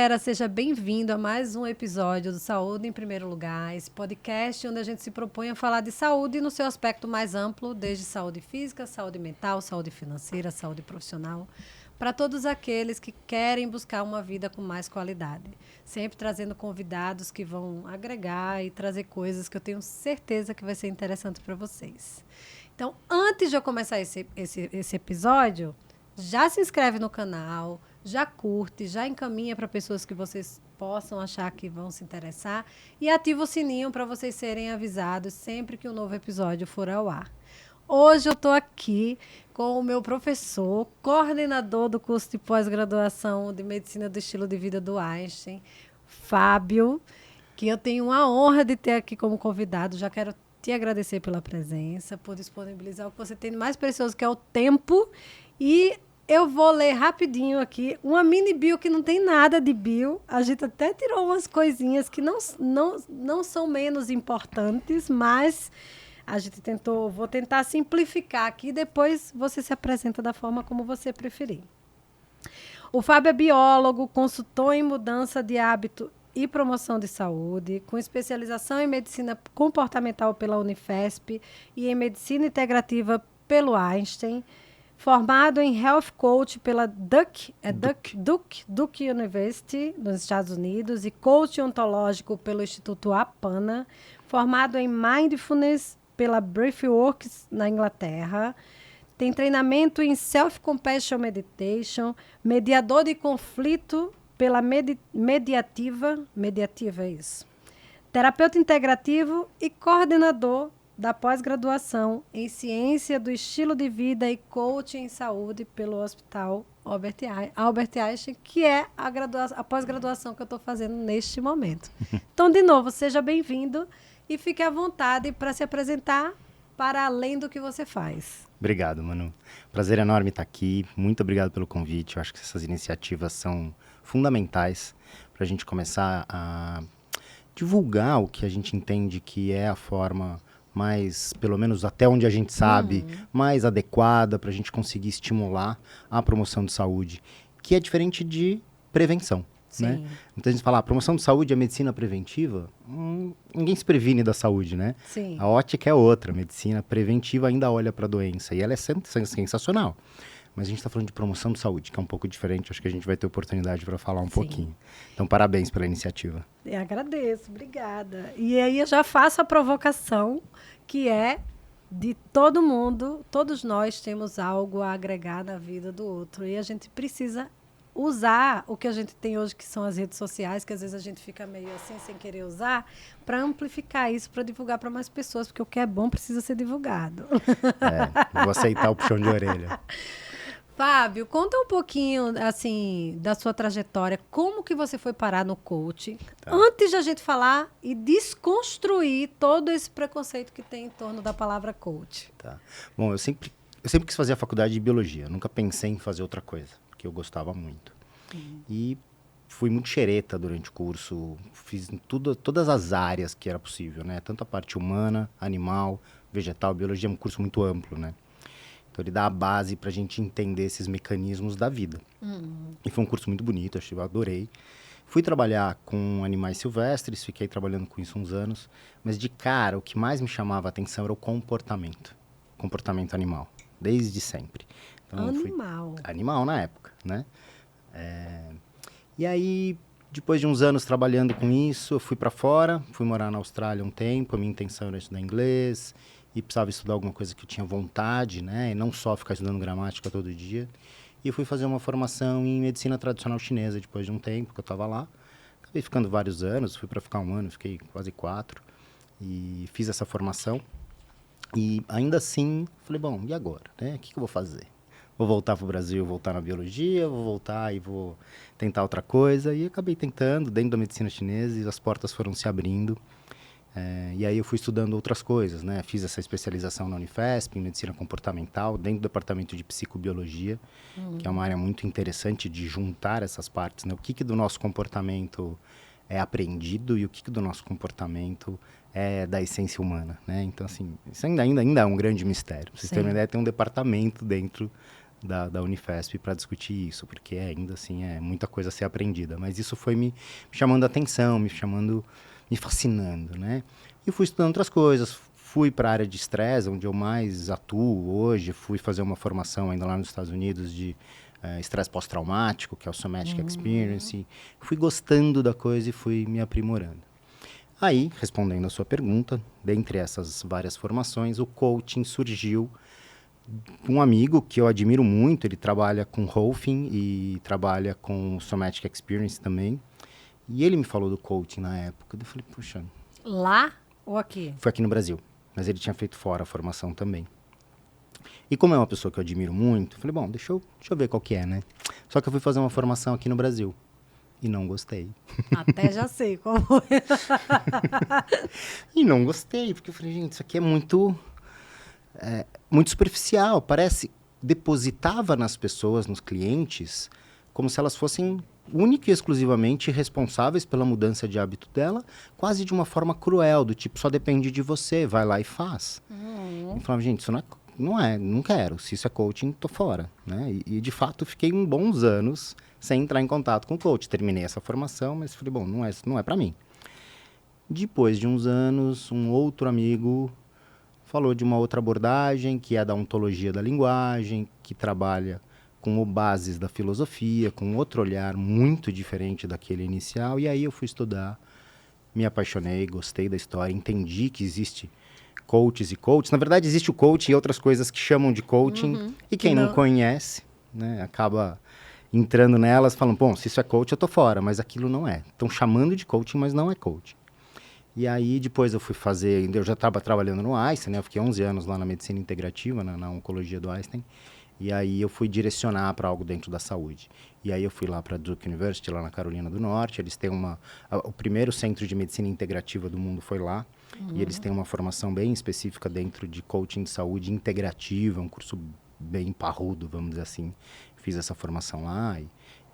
galera, seja bem-vindo a mais um episódio do Saúde em Primeiro Lugar, esse podcast onde a gente se propõe a falar de saúde no seu aspecto mais amplo, desde saúde física, saúde mental, saúde financeira, saúde profissional, para todos aqueles que querem buscar uma vida com mais qualidade. Sempre trazendo convidados que vão agregar e trazer coisas que eu tenho certeza que vai ser interessante para vocês. Então, antes de eu começar esse episódio, já se inscreve no canal, já curte, já encaminha para pessoas que vocês possam achar que vão se interessar e ativa o sininho para vocês serem avisados sempre que um novo episódio for ao ar. Hoje eu estou aqui com o meu professor, coordenador do curso de pós-graduação de Medicina do Estilo de Vida do Einstein, Fábio, que eu tenho a honra de ter aqui como convidado. Já quero te agradecer pela presença, por disponibilizar o que você tem de mais precioso, que é o tempo. E eu vou ler rapidinho aqui uma mini bio que não tem nada de bio. A gente até tirou umas coisinhas que não são menos importantes, mas a gente vou tentar simplificar aqui, depois você se apresenta da forma como você preferir. O Fábio é biólogo, consultor em mudança de hábito e promoção de saúde, com especialização em medicina comportamental pela Unifesp e em medicina integrativa pelo Einstein, formado em Health Coach pela Duke University, nos Estados Unidos, e Coach ontológico pelo Instituto Apana, formado em Mindfulness pela Breathworks, na Inglaterra. Tem treinamento em Self-Compassion Meditation, mediador de conflito pela Mediativa é isso. Terapeuta integrativo e coordenador da pós-graduação em Ciência do Estilo de Vida e Coaching em Saúde pelo Hospital Albert Einstein, que é a pós-graduação que eu estou fazendo neste momento. Então, de novo, seja bem-vindo e fique à vontade para se apresentar para além do que você faz. Obrigado, Manu. Prazer enorme estar aqui. Muito obrigado pelo convite. Eu acho que essas iniciativas são fundamentais para a gente começar a divulgar o que a gente entende que é a forma mais, pelo menos até onde a gente sabe, mais adequada para a gente conseguir estimular a promoção de saúde, que é diferente de prevenção. Né? Então a gente fala, promoção de saúde é medicina preventiva, ninguém se previne da saúde, né? Sim. A ótica é outra, a medicina preventiva ainda olha para a doença e ela é sensacional. Mas a gente está falando de promoção de saúde, que é um pouco diferente, acho que a gente vai ter oportunidade para falar um pouquinho. Então, parabéns pela iniciativa. Eu agradeço, obrigada. E aí eu já faço a provocação, que é de todo mundo, todos nós temos algo a agregar na vida do outro. E a gente precisa usar o que a gente tem hoje, que são as redes sociais, que às vezes a gente fica meio assim, sem querer usar, para amplificar isso, para divulgar para mais pessoas, porque o que é bom precisa ser divulgado. Vou aceitar o puxão de orelha. Fábio, conta um pouquinho, assim, da sua trajetória, como que você foi parar no coach, antes de a gente falar e desconstruir todo esse preconceito que tem em torno da palavra coach. Tá. Bom, eu sempre quis fazer a faculdade de biologia, nunca pensei em fazer outra coisa, porque eu gostava muito. E fui muito xereta durante o curso, fiz em todas as áreas que era possível, né? Tanto a parte humana, animal, vegetal, biologia é um curso muito amplo, né? Então, ele dá a base para a gente entender esses mecanismos da vida. E foi um curso muito bonito, eu adorei. Fui trabalhar com animais silvestres, fiquei trabalhando com isso uns anos. Mas, de cara, o que mais me chamava a atenção era o comportamento animal, desde sempre. Então, animal na época, né? E aí, depois de uns anos trabalhando com isso, eu fui para fora, fui morar na Austrália um tempo. A minha intenção era estudar inglês e precisava estudar alguma coisa que eu tinha vontade, né? E não só ficar estudando gramática todo dia. E eu fui fazer uma formação em medicina tradicional chinesa depois de um tempo que eu estava lá. Acabei ficando vários anos, fui para ficar um ano, fiquei quase 4. E fiz essa formação. E ainda assim, falei, bom, e agora? Né? O que eu vou fazer? Vou voltar para o Brasil, voltar na biologia, vou voltar e vou tentar outra coisa. E acabei tentando, dentro da medicina chinesa, e as portas foram se abrindo. E aí eu fui estudando outras coisas, né? Fiz essa especialização na Unifesp, em medicina comportamental, dentro do departamento de psicobiologia, que é uma área muito interessante de juntar essas partes, né? O que do nosso comportamento é aprendido e o que do nosso comportamento é da essência humana, né? Então, assim, isso ainda é um grande mistério. Pra vocês terem uma ideia, tem um departamento dentro da Unifesp para discutir isso, porque ainda assim é muita coisa a ser aprendida. Mas isso foi me chamando a atenção, me fascinando, né? E fui estudando outras coisas, fui para a área de estresse, onde eu mais atuo hoje, fui fazer uma formação ainda lá nos Estados Unidos de estresse pós-traumático, que é o Somatic Experience. Fui gostando da coisa e fui me aprimorando. Aí, respondendo a sua pergunta, dentre essas várias formações, o coaching surgiu. Um amigo que eu admiro muito, ele trabalha com Rolfing e trabalha com Somatic Experience também. E ele me falou do coaching na época. Eu falei, puxa... Lá ou aqui? Foi aqui no Brasil, mas ele tinha feito fora a formação também. E como é uma pessoa que eu admiro muito, eu falei, bom, deixa eu ver qual que é, né? Só que eu fui fazer uma formação aqui no Brasil. E não gostei. Até já sei como é. E não gostei, porque eu falei, gente, isso aqui é muito superficial. Parece, depositava nas pessoas, nos clientes, como se elas fossem única e exclusivamente responsáveis pela mudança de hábito dela, quase de uma forma cruel, do tipo, só depende de você, vai lá e faz. Eu falava, gente, isso não quero. Se isso é coaching, tô fora, né? E de fato, fiquei bons anos sem entrar em contato com o coach. Terminei essa formação, mas falei, bom, não é para mim. Depois de uns anos, um outro amigo falou de uma outra abordagem, que é da ontologia da linguagem, que trabalha com bases da filosofia, com outro olhar muito diferente daquele inicial. E aí eu fui estudar, me apaixonei, gostei da história, entendi que existe coaches e coaches. Na verdade, existe o coaching e outras coisas que chamam de coaching. E quem não conhece, né, acaba entrando nelas, falando, bom, se isso é coach, eu tô fora. Mas aquilo não é. Estão chamando de coaching, mas não é coaching. E aí, depois eu fui fazer... Eu já estava trabalhando no Einstein, né? Eu fiquei 11 anos lá na medicina integrativa, na oncologia do Einstein. E aí eu fui direcionar para algo dentro da saúde. E aí eu fui lá para a Duke University, lá na Carolina do Norte. Eles têm o primeiro centro de medicina integrativa do mundo foi lá. E eles têm uma formação bem específica dentro de coaching de saúde integrativa, um curso bem parrudo, vamos dizer assim. Fiz essa formação lá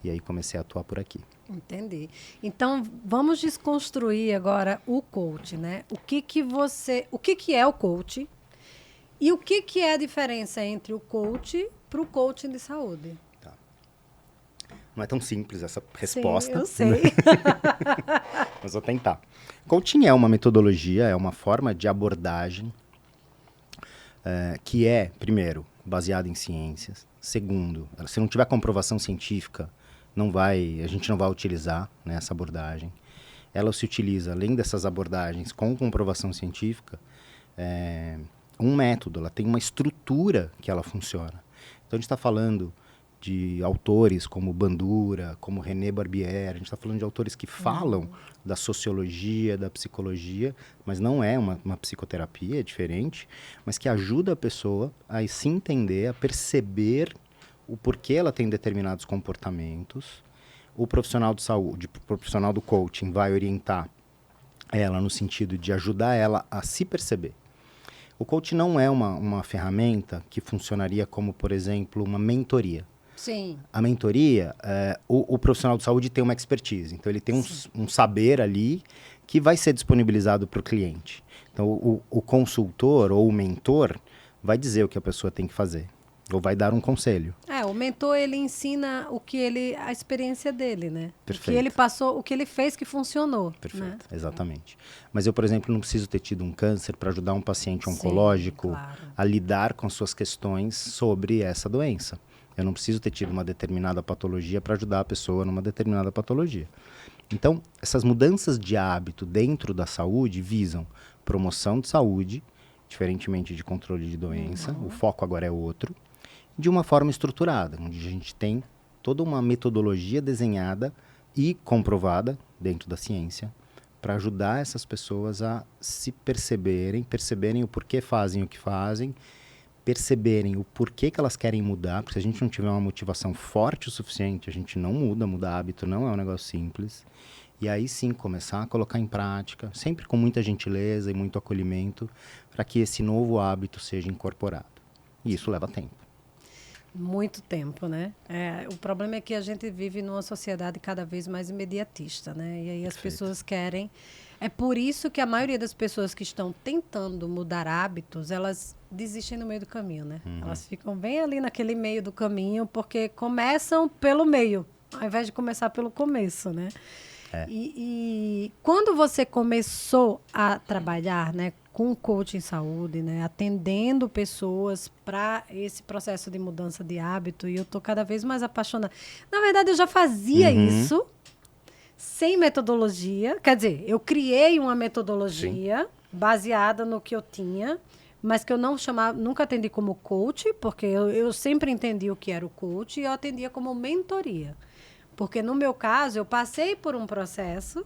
e aí comecei a atuar por aqui. Entendi. Então, vamos desconstruir agora o coach, né? O que é o coach? E o que é a diferença entre o coach para o coaching de saúde? Tá. Não é tão simples essa resposta. Sim, eu sei. Mas vou tentar. Coaching é uma metodologia, é uma forma de abordagem que é, primeiro, baseada em ciências. Segundo, se não tiver comprovação científica, a gente não vai utilizar, né, essa abordagem. Ela se utiliza, além dessas abordagens com comprovação científica, um método, ela tem uma estrutura que ela funciona. Então, a gente está falando de autores como Bandura, como René Barbier, a gente está falando de autores que falam da sociologia, da psicologia, mas não é uma psicoterapia, é diferente, mas que ajuda a pessoa a se entender, a perceber o porquê ela tem determinados comportamentos. O profissional de saúde, o profissional do coaching vai orientar ela no sentido de ajudar ela a se perceber. O coaching não é uma ferramenta que funcionaria como, por exemplo, uma mentoria. Sim. A mentoria, o profissional de saúde tem uma expertise. Então, ele tem um saber ali que vai ser disponibilizado para o cliente. Então, o consultor ou o mentor vai dizer o que a pessoa tem que fazer. Ou vai dar um conselho. O mentor, ele ensina a experiência dele, né? Perfeito. O que ele passou, o que ele fez que funcionou. Perfeito, né? Exatamente. Mas eu, por exemplo, não preciso ter tido um câncer para ajudar um paciente oncológico a lidar com suas questões sobre essa doença. Eu não preciso ter tido uma determinada patologia para ajudar a pessoa numa determinada patologia. Então, essas mudanças de hábito dentro da saúde visam promoção de saúde, diferentemente de controle de doença. O foco agora é outro. De uma forma estruturada, onde a gente tem toda uma metodologia desenhada e comprovada dentro da ciência para ajudar essas pessoas a se perceberem o porquê fazem o que fazem, perceberem o porquê que elas querem mudar, porque se a gente não tiver uma motivação forte o suficiente, a gente não muda, mudar hábito não é um negócio simples. E aí sim começar a colocar em prática, sempre com muita gentileza e muito acolhimento, para que esse novo hábito seja incorporado. E isso leva tempo. Muito tempo, né? O problema é que a gente vive numa sociedade cada vez mais imediatista, né? E aí as pessoas querem... É por isso que a maioria das pessoas que estão tentando mudar hábitos, elas desistem no meio do caminho, né? Elas ficam bem ali naquele meio do caminho, porque começam pelo meio, ao invés de começar pelo começo, né? E quando você começou a trabalhar, né, com coaching em saúde, né, atendendo pessoas para esse processo de mudança de hábito, e eu tô cada vez mais apaixonada. Na verdade, eu já fazia isso sem metodologia. Quer dizer, eu criei uma metodologia baseada no que eu tinha, mas que eu não chamava, nunca atendi como coach, porque eu sempre entendi o que era o coach e eu atendia como mentoria. Porque, no meu caso, eu passei por um processo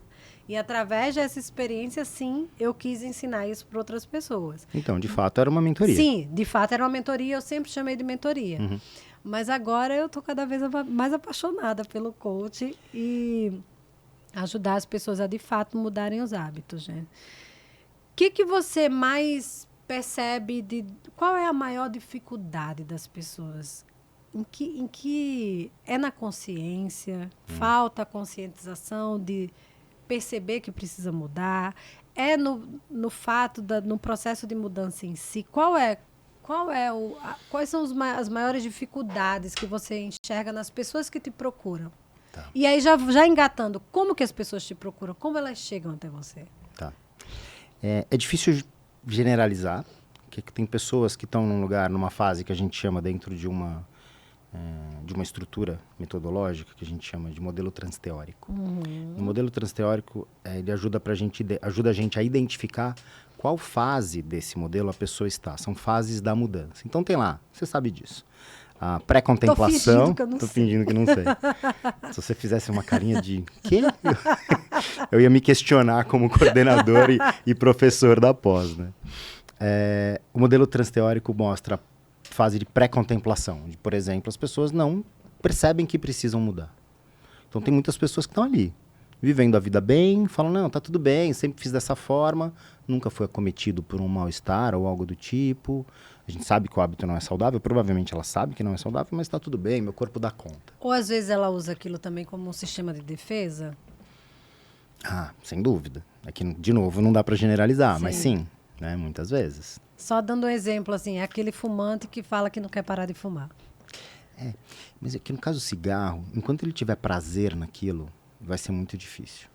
e, através dessa experiência, sim, eu quis ensinar isso para outras pessoas. Então, de fato, era uma mentoria. Sim, de fato, era uma mentoria. Eu sempre chamei de mentoria. Mas agora eu estou cada vez mais apaixonada pelo coach e ajudar as pessoas a, de fato, mudarem os hábitos, né? O que você mais percebe qual é a maior dificuldade das pessoas? Em que é na consciência, falta a conscientização de perceber que precisa mudar, é no fato, no processo de mudança em si? Quais são as maiores dificuldades que você enxerga nas pessoas que te procuram? Tá. E aí, já engatando, como que as pessoas te procuram? Como elas chegam até você? Tá. É difícil generalizar, porque tem pessoas que estão num lugar, numa fase que a gente chama dentro de uma estrutura metodológica que a gente chama de modelo transteórico. O modelo transteórico, ele ajuda a gente a identificar qual fase desse modelo a pessoa está. São fases da mudança. Então tem lá, você sabe disso. A pré-contemplação... Tô fingindo que não sei. Se você fizesse uma carinha de... Quê? Eu ia me questionar como coordenador e professor da pós, né? O modelo transteórico mostra fase de pré-contemplação. Por exemplo, as pessoas não percebem que precisam mudar. Então, tem muitas pessoas que estão ali, vivendo a vida bem, falam, não, tá tudo bem, sempre fiz dessa forma, nunca fui acometido por um mal-estar ou algo do tipo. A gente sabe que o hábito não é saudável, provavelmente ela sabe que não é saudável, mas tá tudo bem, meu corpo dá conta. Ou, às vezes, ela usa aquilo também como um sistema de defesa? Ah, sem dúvida. Aqui, de novo, não dá para generalizar, mas sim, né, muitas vezes. Só dando um exemplo, assim, é aquele fumante que fala que não quer parar de fumar. Mas aqui no caso do cigarro, enquanto ele tiver prazer naquilo, vai ser muito difícil.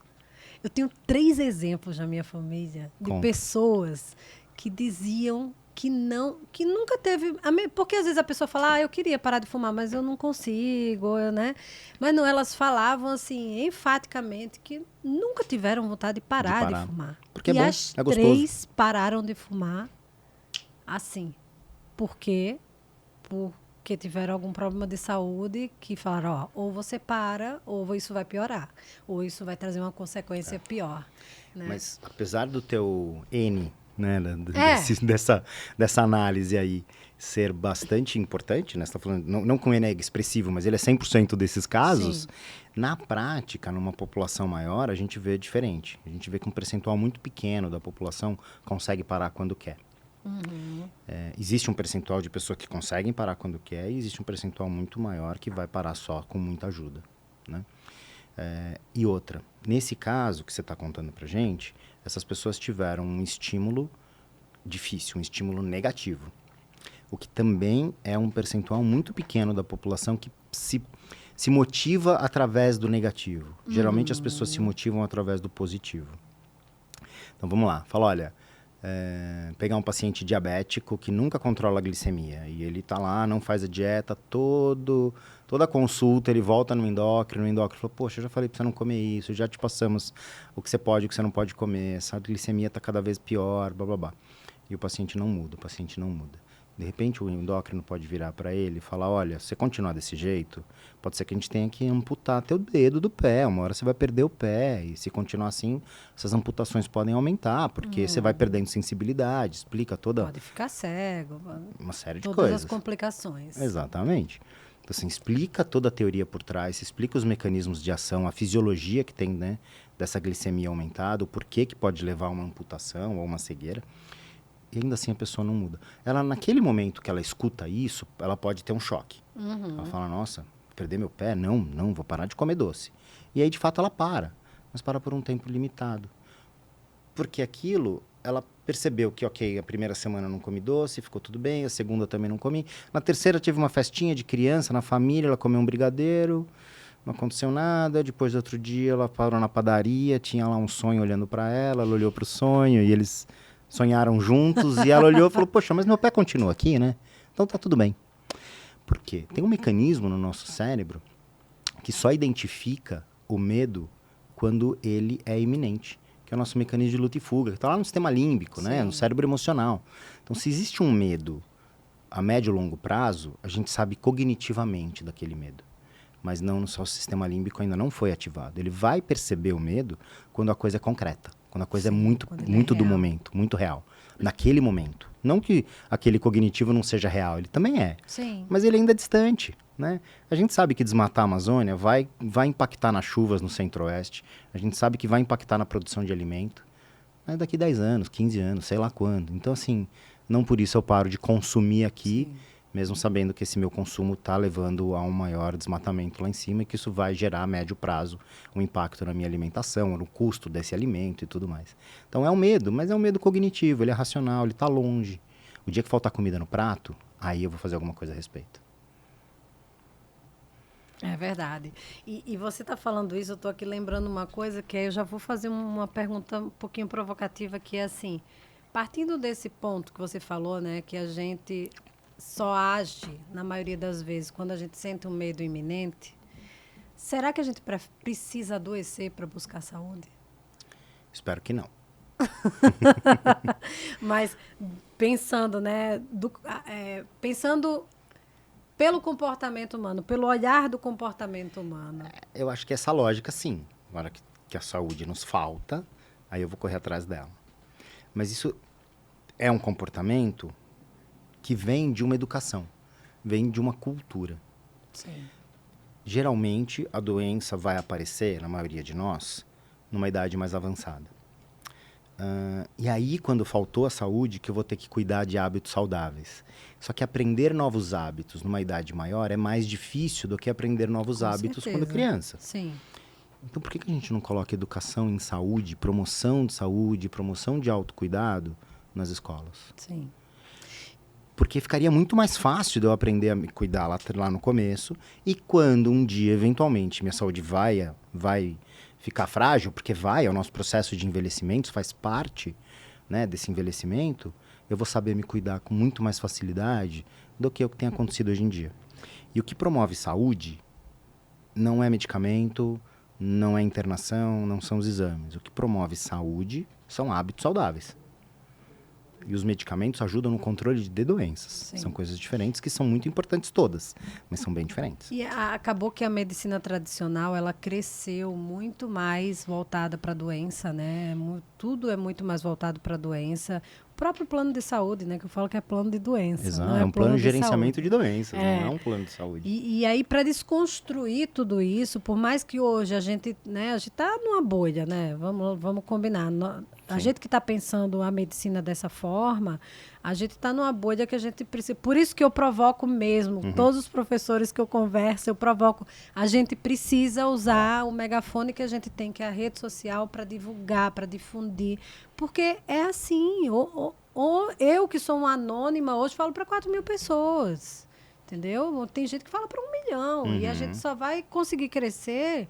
Eu tenho 3 exemplos na minha família de pessoas que diziam que nunca teve... Porque às vezes a pessoa fala, eu queria parar de fumar, mas eu não consigo, né? Mas não, elas falavam assim, enfaticamente, que nunca tiveram vontade de parar de fumar. Porque e é bom, as é gostoso. 3 pararam de fumar assim. Por quê? Porque tiveram algum problema de saúde que falaram, ou você para, ou isso vai piorar. Ou isso vai trazer uma consequência pior. Né? Mas apesar do teu N, né, dessa análise aí, ser bastante importante, né? Você tá falando, não que o N é expressivo, mas ele é 100% desses casos, na prática, numa população maior, a gente vê diferente. A gente vê que um percentual muito pequeno da população consegue parar quando quer. Existe um percentual de pessoas que conseguem parar quando quer e existe um percentual muito maior que vai parar só com muita ajuda, né? E outra, nesse caso que você está contando pra gente, essas pessoas tiveram um estímulo difícil, um estímulo negativo, o que também é um percentual muito pequeno da população que se motiva através do negativo. Geralmente as pessoas se motivam através do positivo. Então vamos lá, fala, olha... pegar um paciente diabético que nunca controla a glicemia e ele tá lá, não faz a dieta, toda consulta ele volta no endócrino fala, poxa, eu já falei pra você não comer isso, já te passamos o que você pode, o que você não pode comer, essa glicemia tá cada vez pior, blá blá blá. E o paciente não muda. De repente o endócrino pode virar para ele e falar, olha, se você continuar desse jeito, pode ser que a gente tenha que amputar teu dedo do pé, uma hora você vai perder o pé, e se continuar assim, essas amputações podem aumentar, porque você vai perdendo sensibilidade, explica toda... Pode ficar cego, uma série de todas coisas. as complicações. Exatamente. Então, assim, explica toda a teoria por trás, explica os mecanismos de ação, a fisiologia que tem, né, dessa glicemia aumentada, o porquê que pode levar a uma amputação ou uma cegueira. E ainda assim a pessoa não muda. Ela, naquele momento que ela escuta isso, ela pode ter um choque. Ela fala, nossa, perder meu pé? Não, vou parar de comer doce. E aí, de fato, ela para. Mas para por um tempo limitado. Porque aquilo ela percebeu que, ok, a primeira semana eu não comi doce, ficou tudo bem, a segunda eu também não comi. Na terceira tive uma festinha de criança na família, ela comeu um brigadeiro, não aconteceu nada. Depois, outro dia, ela parou na padaria, tinha lá um sonho olhando para ela olhou para o sonho e eles sonharam juntos. E ela olhou e falou, poxa, mas meu pé continua aqui, né? Então tá tudo bem. Por quê? Tem um mecanismo no nosso cérebro que só identifica o medo quando ele é iminente, que é o nosso mecanismo de luta e fuga, que está lá no sistema límbico, né? No cérebro emocional. Então, se existe um medo a médio e longo prazo, a gente sabe cognitivamente daquele medo. Mas não no seu sistema límbico ainda não foi ativado. Ele vai perceber o medo quando a coisa é concreta, quando a coisa é muito do momento, muito real. Naquele momento. Não que aquele cognitivo não seja real, ele também é. Sim. Mas ele ainda é distante, né? A gente sabe que desmatar a Amazônia vai impactar nas chuvas no centro-oeste. A gente sabe que vai impactar na produção de alimento. Mas daqui 10 anos, 15 anos, sei lá quando. Então, assim, não por isso eu paro de consumir aqui, mesmo sabendo que esse meu consumo está levando a um maior desmatamento lá em cima e que isso vai gerar a médio prazo um impacto na minha alimentação, no custo desse alimento e tudo mais. Então é um medo, mas é um medo cognitivo, ele é racional, ele está longe. O dia que faltar comida no prato, aí eu vou fazer alguma coisa a respeito. É verdade. E você está falando isso, eu estou aqui lembrando uma coisa que aí eu já vou fazer uma pergunta um pouquinho provocativa, que é assim, partindo desse ponto que você falou, né, que a gente só age, na maioria das vezes, quando a gente sente um medo iminente, será que a gente precisa adoecer para buscar saúde? Espero que não. Mas pensando, né, pensando pelo comportamento humano, pelo olhar do comportamento humano. Eu acho que essa lógica, sim. Na hora que a saúde nos falta, aí eu vou correr atrás dela. Mas isso é um comportamento que vem de uma educação, vem de uma cultura. Sim. Geralmente, a doença vai aparecer, na maioria de nós, numa idade mais avançada. E aí, quando faltou a saúde, que eu vou ter que cuidar de hábitos saudáveis. Só que aprender novos hábitos numa idade maior é mais difícil do que aprender novos hábitos quando criança. Sim. Então, por que a gente não coloca educação em saúde, promoção de autocuidado nas escolas? Sim. Porque ficaria muito mais fácil de eu aprender a me cuidar lá no começo. E quando um dia, eventualmente, minha saúde vai ficar frágil, porque é o nosso processo de envelhecimento, faz parte, né, desse envelhecimento, eu vou saber me cuidar com muito mais facilidade do que o que tem acontecido hoje em dia. E o que promove saúde não é medicamento, não é internação, não são os exames. O que promove saúde são hábitos saudáveis. E os medicamentos ajudam no controle de doenças. Sim. São coisas diferentes que são muito importantes todas, mas são bem diferentes. E acabou que a medicina tradicional, ela cresceu muito mais voltada para a doença, né? Tudo é muito mais voltado para a doença. O próprio plano de saúde, né? Que eu falo que é plano de doença. Exato, não é um plano de gerenciamento saúde. de doenças, não é um plano de saúde. E aí, para desconstruir tudo isso, por mais que hoje a gente está numa bolha, né? Vamos combinar. A gente que está pensando a medicina dessa forma, a gente está numa bolha que a gente precisa. Por isso que eu provoco mesmo, todos os professores que eu converso, eu provoco. A gente precisa usar o megafone que a gente tem, que é a rede social, para divulgar, para difundir. Porque é assim. Ou eu, que sou uma anônima, hoje falo para 4.000 pessoas. Entendeu? Tem gente que fala para 1 milhão. E a gente só vai conseguir crescer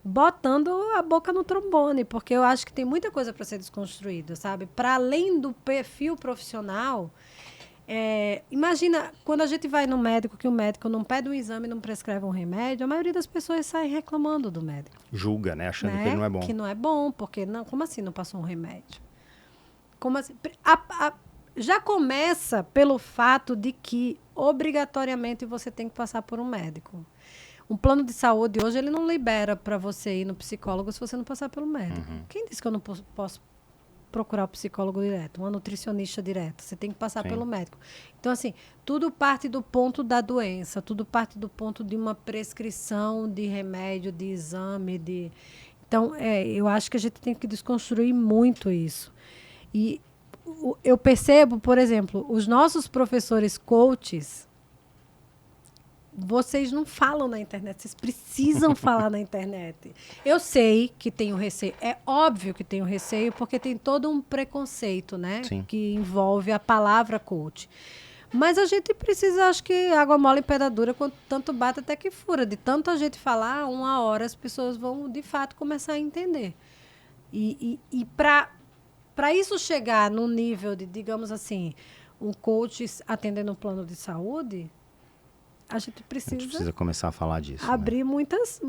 botando a boca no trombone, porque eu acho que tem muita coisa para ser desconstruída, sabe? Para além do perfil profissional, imagina, quando a gente vai no médico, que o médico não pede um exame e não prescreve um remédio, a maioria das pessoas sai reclamando do médico. Julga, né? Achando que ele não é bom. Que não é bom, porque não, como assim não passou um remédio? Como assim? Já começa pelo fato de que, obrigatoriamente, você tem que passar por um médico. Um plano de saúde, hoje, ele não libera para você ir no psicólogo se você não passar pelo médico. Quem disse que eu não posso procurar o psicólogo direto, uma nutricionista direto? Você tem que passar pelo médico. Então, assim, tudo parte do ponto da doença, tudo parte do ponto de uma prescrição de remédio, de exame. Então, eu acho que a gente tem que desconstruir muito isso. E eu percebo, por exemplo, os nossos professores coaches vocês não falam na internet, vocês precisam falar na internet. Eu sei que tem um receio, é óbvio que tem um receio, porque tem todo um preconceito, né? Sim. Que envolve a palavra coach. Mas a gente precisa, acho que água mole em pedra dura, quanto tanto bate até que fura. De tanto a gente falar, uma hora as pessoas vão, de fato, começar a entender. E para isso chegar no nível de, digamos assim, um coach atendendo um plano de saúde, a gente precisa começar a falar disso. Abrir muitas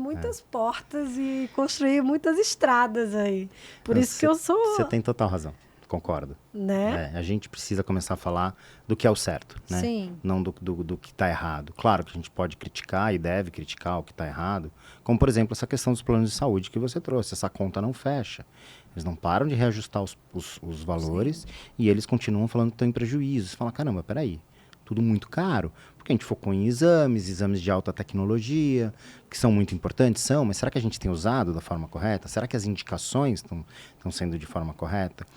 portas e construir muitas estradas aí. Por isso que eu sou... Você tem total razão. Concordo. Né? A gente precisa começar a falar do que é o certo, né? Sim. Não do que está errado. Claro que a gente pode criticar e deve criticar o que está errado, como, por exemplo, essa questão dos planos de saúde que você trouxe. Essa conta não fecha. Eles não param de reajustar os valores. Sim. E eles continuam falando que estão em prejuízo. Você fala, caramba, peraí, tudo muito caro. Porque a gente focou em exames de alta tecnologia, que são muito importantes, mas será que a gente tem usado da forma correta? Será que as indicações estão sendo de forma correta?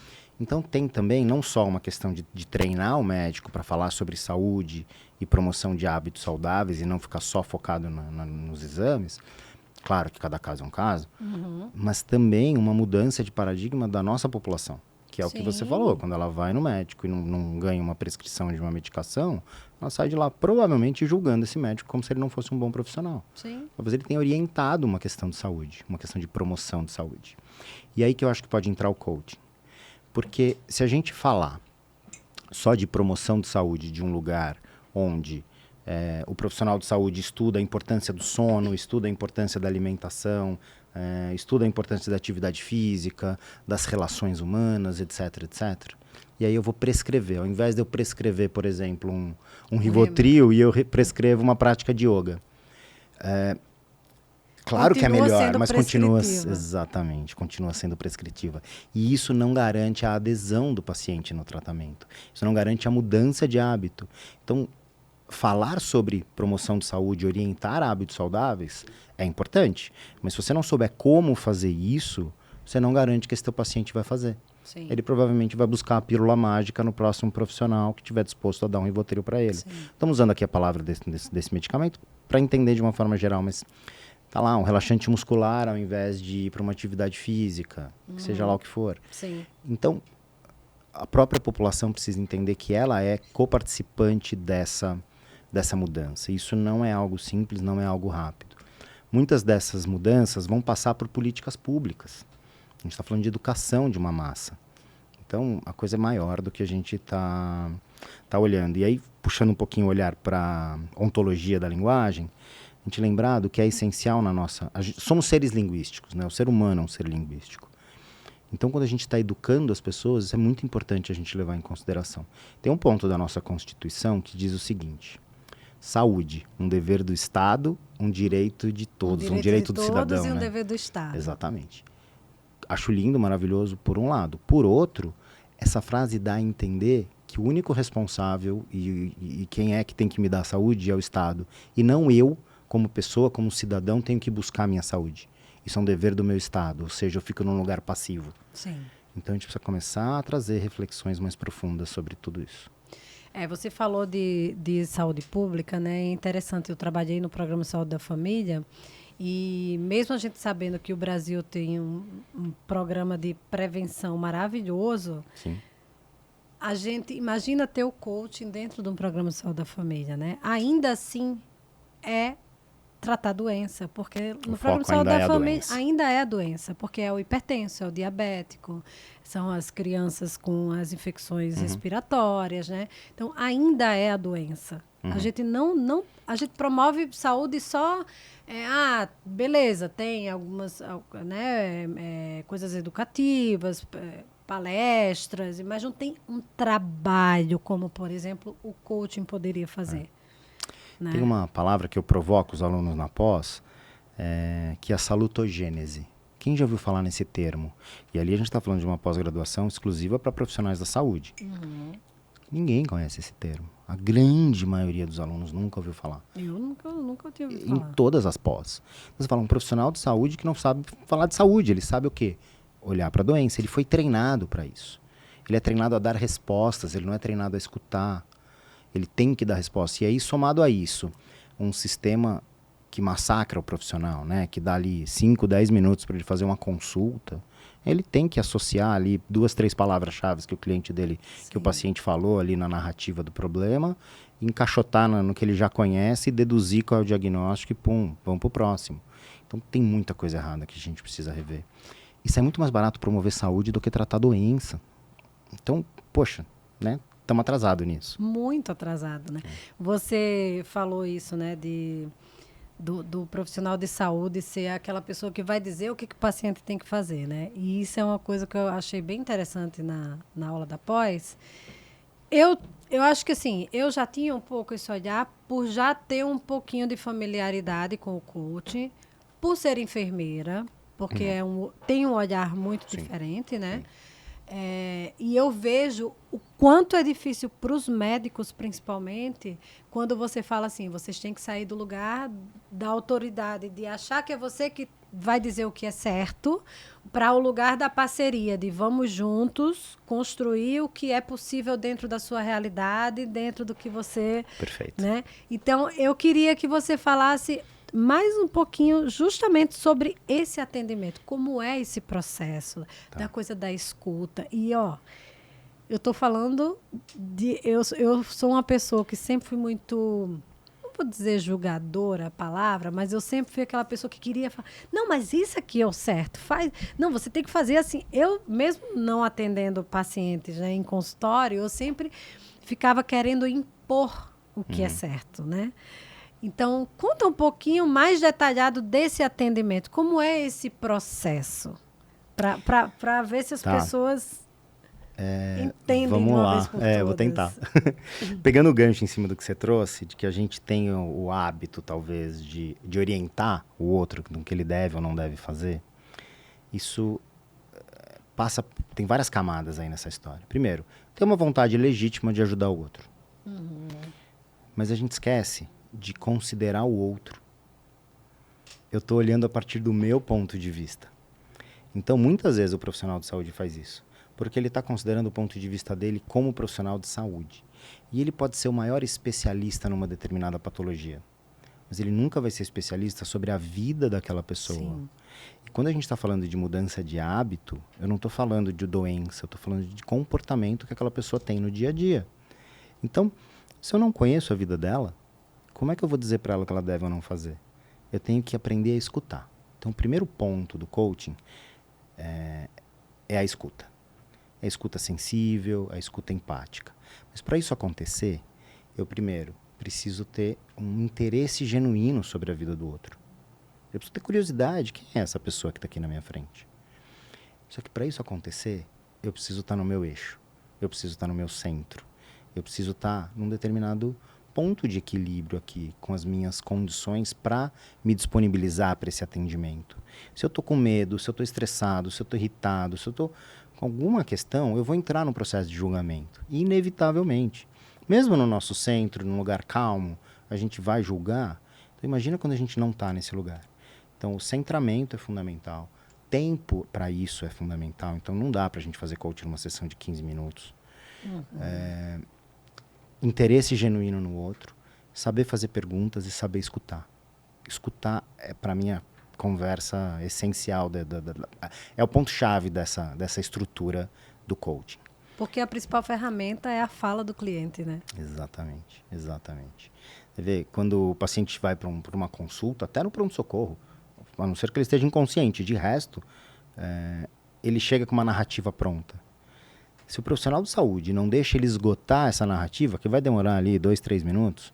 Então tem também não só uma questão de treinar o médico para falar sobre saúde e promoção de hábitos saudáveis e não ficar só focado nos exames, claro que cada caso é um caso, mas também uma mudança de paradigma da nossa população, que é o que você falou, quando ela vai no médico e não ganha uma prescrição de uma medicação, ela sai de lá provavelmente julgando esse médico como se ele não fosse um bom profissional. Sim. Talvez ele tenha orientado uma questão de saúde, uma questão de promoção de saúde. E aí que eu acho que pode entrar o coaching. Porque se a gente falar só de promoção de saúde de um lugar onde o profissional de saúde estuda a importância do sono, estuda a importância da alimentação, estuda a importância da atividade física, das relações humanas, etc, etc. E aí eu vou prescrever. Ao invés de eu prescrever, por exemplo, um Rivotril e eu prescrevo uma prática de yoga. Claro que é melhor, mas continua sendo prescritiva. E isso não garante a adesão do paciente no tratamento. Isso não garante a mudança de hábito. Então, falar sobre promoção de saúde, orientar hábitos saudáveis é importante. Mas se você não souber como fazer isso, você não garante que esse teu paciente vai fazer. Sim. Ele provavelmente vai buscar a pílula mágica no próximo profissional que estiver disposto a dar um Rivotril para ele. Sim. Estamos usando aqui a palavra desse medicamento para entender de uma forma geral, mas... Tá lá, um relaxante muscular ao invés de ir para uma atividade física, seja lá o que for. Sim. Então, a própria população precisa entender que ela é coparticipante dessa mudança. Isso não é algo simples, não é algo rápido. Muitas dessas mudanças vão passar por políticas públicas. A gente está falando de educação de uma massa. Então, a coisa é maior do que a gente tá olhando. E aí, puxando um pouquinho o olhar para a ontologia da linguagem, a gente lembrar do que é essencial na nossa... somos seres linguísticos, né? O ser humano é um ser linguístico. Então, quando a gente está educando as pessoas, isso é muito importante a gente levar em consideração. Tem um ponto da nossa Constituição que diz o seguinte: saúde, um dever do Estado, um direito de todos, um direito do cidadão. E um né? dever do Estado. Exatamente. Acho lindo, maravilhoso, por um lado. Por outro, essa frase dá a entender que o único responsável e quem é que tem que me dar a saúde é o Estado. E não eu, como pessoa, como cidadão, tenho que buscar a minha saúde. Isso é um dever do meu Estado, ou seja, eu fico num lugar passivo. Sim. Então a gente precisa começar a trazer reflexões mais profundas sobre tudo isso. Você falou de saúde pública, né? É interessante, eu trabalhei no programa Saúde da Família e mesmo a gente sabendo que o Brasil tem um programa de prevenção maravilhoso, Sim. A gente imagina ter o coaching dentro de um programa de saúde da família, né? Ainda assim é tratar a doença, porque no programa de saúde da família ainda é a doença, porque é o hipertenso, é o diabético, são as crianças com as infecções respiratórias, né? Então ainda é a doença. A gente a gente promove saúde só, beleza, tem algumas, né, coisas educativas, palestras, mas não tem um trabalho como, por exemplo, o coaching poderia fazer. Né? Tem uma palavra que eu provoco os alunos na pós, que é a salutogênese. Quem já ouviu falar nesse termo? E ali a gente está falando de uma pós-graduação exclusiva para profissionais da saúde. Ninguém conhece esse termo. A grande maioria dos alunos nunca ouviu falar. Eu nunca tinha ouvido falar. Em todas as pós. Você fala um profissional de saúde que não sabe falar de saúde. Ele sabe o quê? Olhar para a doença. Ele foi treinado para isso. Ele é treinado a dar respostas. Ele não é treinado a escutar. Ele tem que dar resposta. E aí, somado a isso, um sistema que massacra o profissional, né? Que dá ali 5, 10 minutos para ele fazer uma consulta, ele tem que associar ali 2, 3 palavras-chave que o cliente dele, que o paciente falou ali na narrativa do problema, encaixotar no que ele já conhece, deduzir qual é o diagnóstico e pum, vamos pro próximo. Então tem muita coisa errada que a gente precisa rever. Isso é muito mais barato promover saúde do que tratar doença. Então, poxa, né? Estamos atrasados nisso. Muito atrasado, né? Você falou isso, né? Do profissional de saúde ser aquela pessoa que vai dizer o que o paciente tem que fazer, né? E isso é uma coisa que eu achei bem interessante na aula da pós. Eu acho que, assim, eu já tinha um pouco esse olhar por já ter um pouquinho de familiaridade com o coaching, por ser enfermeira, porque tem um olhar muito diferente, né? E eu vejo o quanto é difícil para os médicos, principalmente, quando você fala assim, vocês têm que sair do lugar da autoridade, de achar que é você que vai dizer o que é certo, para o lugar da parceria, de vamos juntos construir o que é possível dentro da sua realidade, dentro do que você... Perfeito. Né? Então, eu queria que você falasse mais um pouquinho justamente sobre esse atendimento, como é esse processo, da coisa da escuta. E, ó, eu estou falando de... Eu sou uma pessoa que sempre fui muito... Não vou dizer julgadora a palavra, mas eu sempre fui aquela pessoa que queria falar, não, mas isso aqui é o certo, faz... Não, você tem que fazer assim. Eu, mesmo não atendendo pacientes, né, em consultório, eu sempre ficava querendo impor o que é certo, né? Então, conta um pouquinho mais detalhado desse atendimento. Como é esse processo? Para ver se as pessoas entendem vamos de uma lá. vez por todas. Vou tentar. Pegando o gancho em cima do que você trouxe, de que a gente tem o hábito, talvez, de orientar o outro no que ele deve ou não deve fazer, isso tem várias camadas aí nessa história. Primeiro, tem uma vontade legítima de ajudar o outro. Mas a gente esquece de considerar o outro. Eu estou olhando a partir do meu ponto de vista. Então, muitas vezes o profissional de saúde faz isso, porque ele está considerando o ponto de vista dele como profissional de saúde. E ele pode ser o maior especialista numa determinada patologia, mas ele nunca vai ser especialista sobre a vida daquela pessoa. Sim. E quando a gente está falando de mudança de hábito, eu não estou falando de doença, eu estou falando de comportamento que aquela pessoa tem no dia a dia. Então, se eu não conheço a vida dela, como é que eu vou dizer para ela o que ela deve ou não fazer? Eu tenho que aprender a escutar. Então, o primeiro ponto do coaching é a escuta. É a escuta sensível, a escuta empática. Mas para isso acontecer, eu primeiro preciso ter um interesse genuíno sobre a vida do outro. Eu preciso ter curiosidade. Quem é essa pessoa que está aqui na minha frente? Só que para isso acontecer, eu preciso estar no meu eixo. Eu preciso estar no meu centro. Eu preciso estar num determinado ponto de equilíbrio aqui, com as minhas condições para me disponibilizar para esse atendimento. Se eu estou com medo, se eu estou estressado, se eu estou irritado, se eu estou com alguma questão, eu vou entrar no processo de julgamento, inevitavelmente. Mesmo no nosso centro, num lugar calmo, a gente vai julgar. Então, imagina quando a gente não está nesse lugar. Então, o centramento é fundamental. Tempo para isso é fundamental. Então, não dá para a gente fazer coaching numa sessão de 15 minutos. Interesse genuíno no outro, saber fazer perguntas e saber escutar. Escutar é, para mim, a conversa essencial, é o ponto-chave dessa estrutura do coaching. Porque a principal ferramenta é a fala do cliente, né? Exatamente, exatamente. Você vê, quando o paciente vai para uma consulta, até no pronto-socorro, a não ser que ele esteja inconsciente, de resto, ele chega com uma narrativa pronta. Se o profissional de saúde não deixa ele esgotar essa narrativa, que vai demorar ali 2, 3 minutos,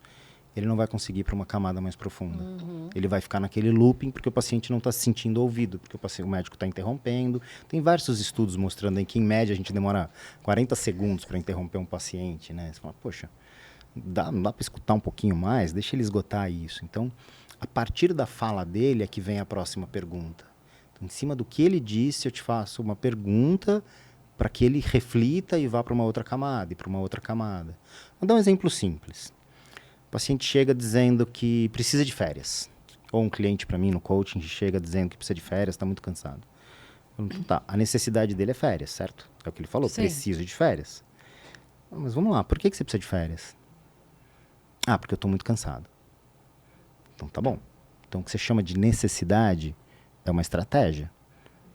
ele não vai conseguir ir para uma camada mais profunda. Ele vai ficar naquele looping porque o paciente não está se sentindo ouvido, porque o médico está interrompendo. Tem vários estudos mostrando aí que, em média, a gente demora 40 segundos para interromper um paciente, né? Você fala, poxa, não dá para escutar um pouquinho mais? Deixa ele esgotar isso. Então, a partir da fala dele é que vem a próxima pergunta. Então, em cima do que ele disse, eu te faço uma pergunta para que ele reflita e vá para uma outra camada, e para uma outra camada. Vou dar um exemplo simples. O paciente chega dizendo que precisa de férias. Ou um cliente para mim no coaching chega dizendo que precisa de férias, está muito cansado. Então tá, a necessidade dele é férias, certo? É o que ele falou, Sim. Preciso de férias. Mas vamos lá, por que você precisa de férias? Porque eu estou muito cansado. Então, tá bom. Então, o que você chama de necessidade é uma estratégia.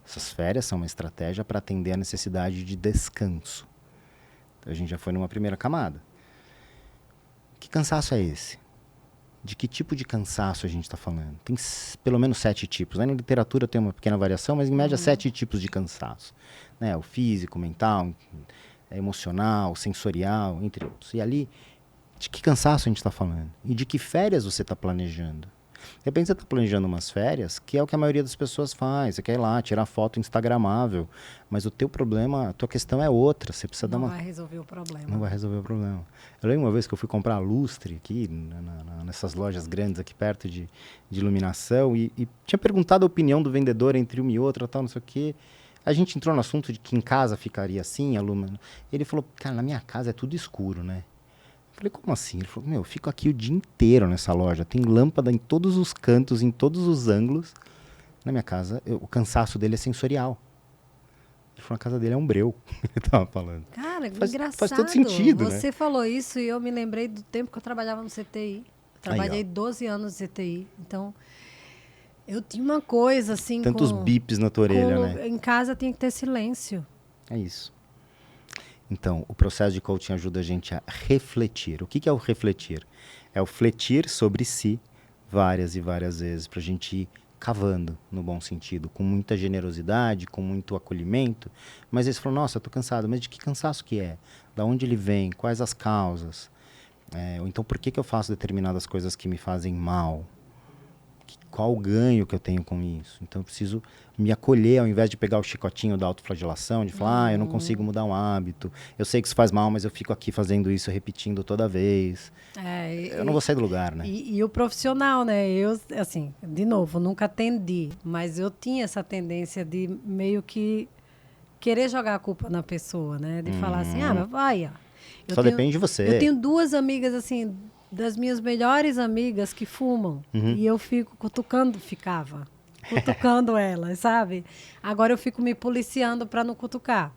Essas férias são uma estratégia para atender a necessidade de descanso. Então, a gente já foi numa primeira camada. Que cansaço é esse? De que tipo de cansaço a gente está falando? Tem pelo menos 7 tipos. Na literatura tem uma pequena variação, mas em média 7 tipos de cansaço. Né? O físico, mental, emocional, sensorial, entre outros. E ali, de que cansaço a gente está falando? E de que férias você está planejando? De repente você está planejando umas férias, que é o que a maioria das pessoas faz. Você quer ir lá, tirar foto instagramável. Mas o teu problema, a tua questão é outra. Você precisa dar uma... Não vai resolver o problema. Não vai resolver o problema. Eu lembro uma vez que eu fui comprar lustre aqui, nessas lojas grandes aqui perto de iluminação, e tinha perguntado a opinião do vendedor entre uma e outra, tal, não sei o quê. A gente entrou no assunto de que em casa ficaria assim, a lâmina. Ele falou, cara, na minha casa é tudo escuro, né? Eu falei, como assim? Ele falou, eu fico aqui o dia inteiro nessa loja. Tem lâmpada em todos os cantos, em todos os ângulos. Na minha casa, o cansaço dele é sensorial. Ele falou, a casa dele é um breu. Ele tava falando. Cara, engraçado. Faz todo sentido, Você falou isso e eu me lembrei do tempo que eu trabalhava no CTI. Eu trabalhei 12 anos no CTI. Então, eu tinha uma coisa assim... Tantos bips na tua orelha, né? Em casa tinha que ter silêncio. É isso. Então, o processo de coaching ajuda a gente a refletir. O que é o refletir? É o fletir sobre si várias e várias vezes, para a gente ir cavando, no bom sentido, com muita generosidade, com muito acolhimento. Mas aí você falou, nossa, eu tô cansado. Mas de que cansaço que é? Da onde ele vem? Quais as causas? Ou então, por que eu faço determinadas coisas que me fazem mal? Qual o ganho que eu tenho com isso? Então, eu preciso me acolher, ao invés de pegar o chicotinho da autoflagelação, de falar, eu não consigo mudar um hábito. Eu sei que isso faz mal, mas eu fico aqui fazendo isso, repetindo toda vez. Eu não vou sair do lugar, né? E o profissional, né? Eu, assim, de novo, nunca atendi, mas eu tinha essa tendência de meio que querer jogar a culpa na pessoa, né? De falar assim, mas vai, ó. Só depende de você. Eu tenho 2 amigas, assim, das minhas melhores amigas que fumam. E eu ficava cutucando elas, sabe? Agora eu fico me policiando para não cutucar.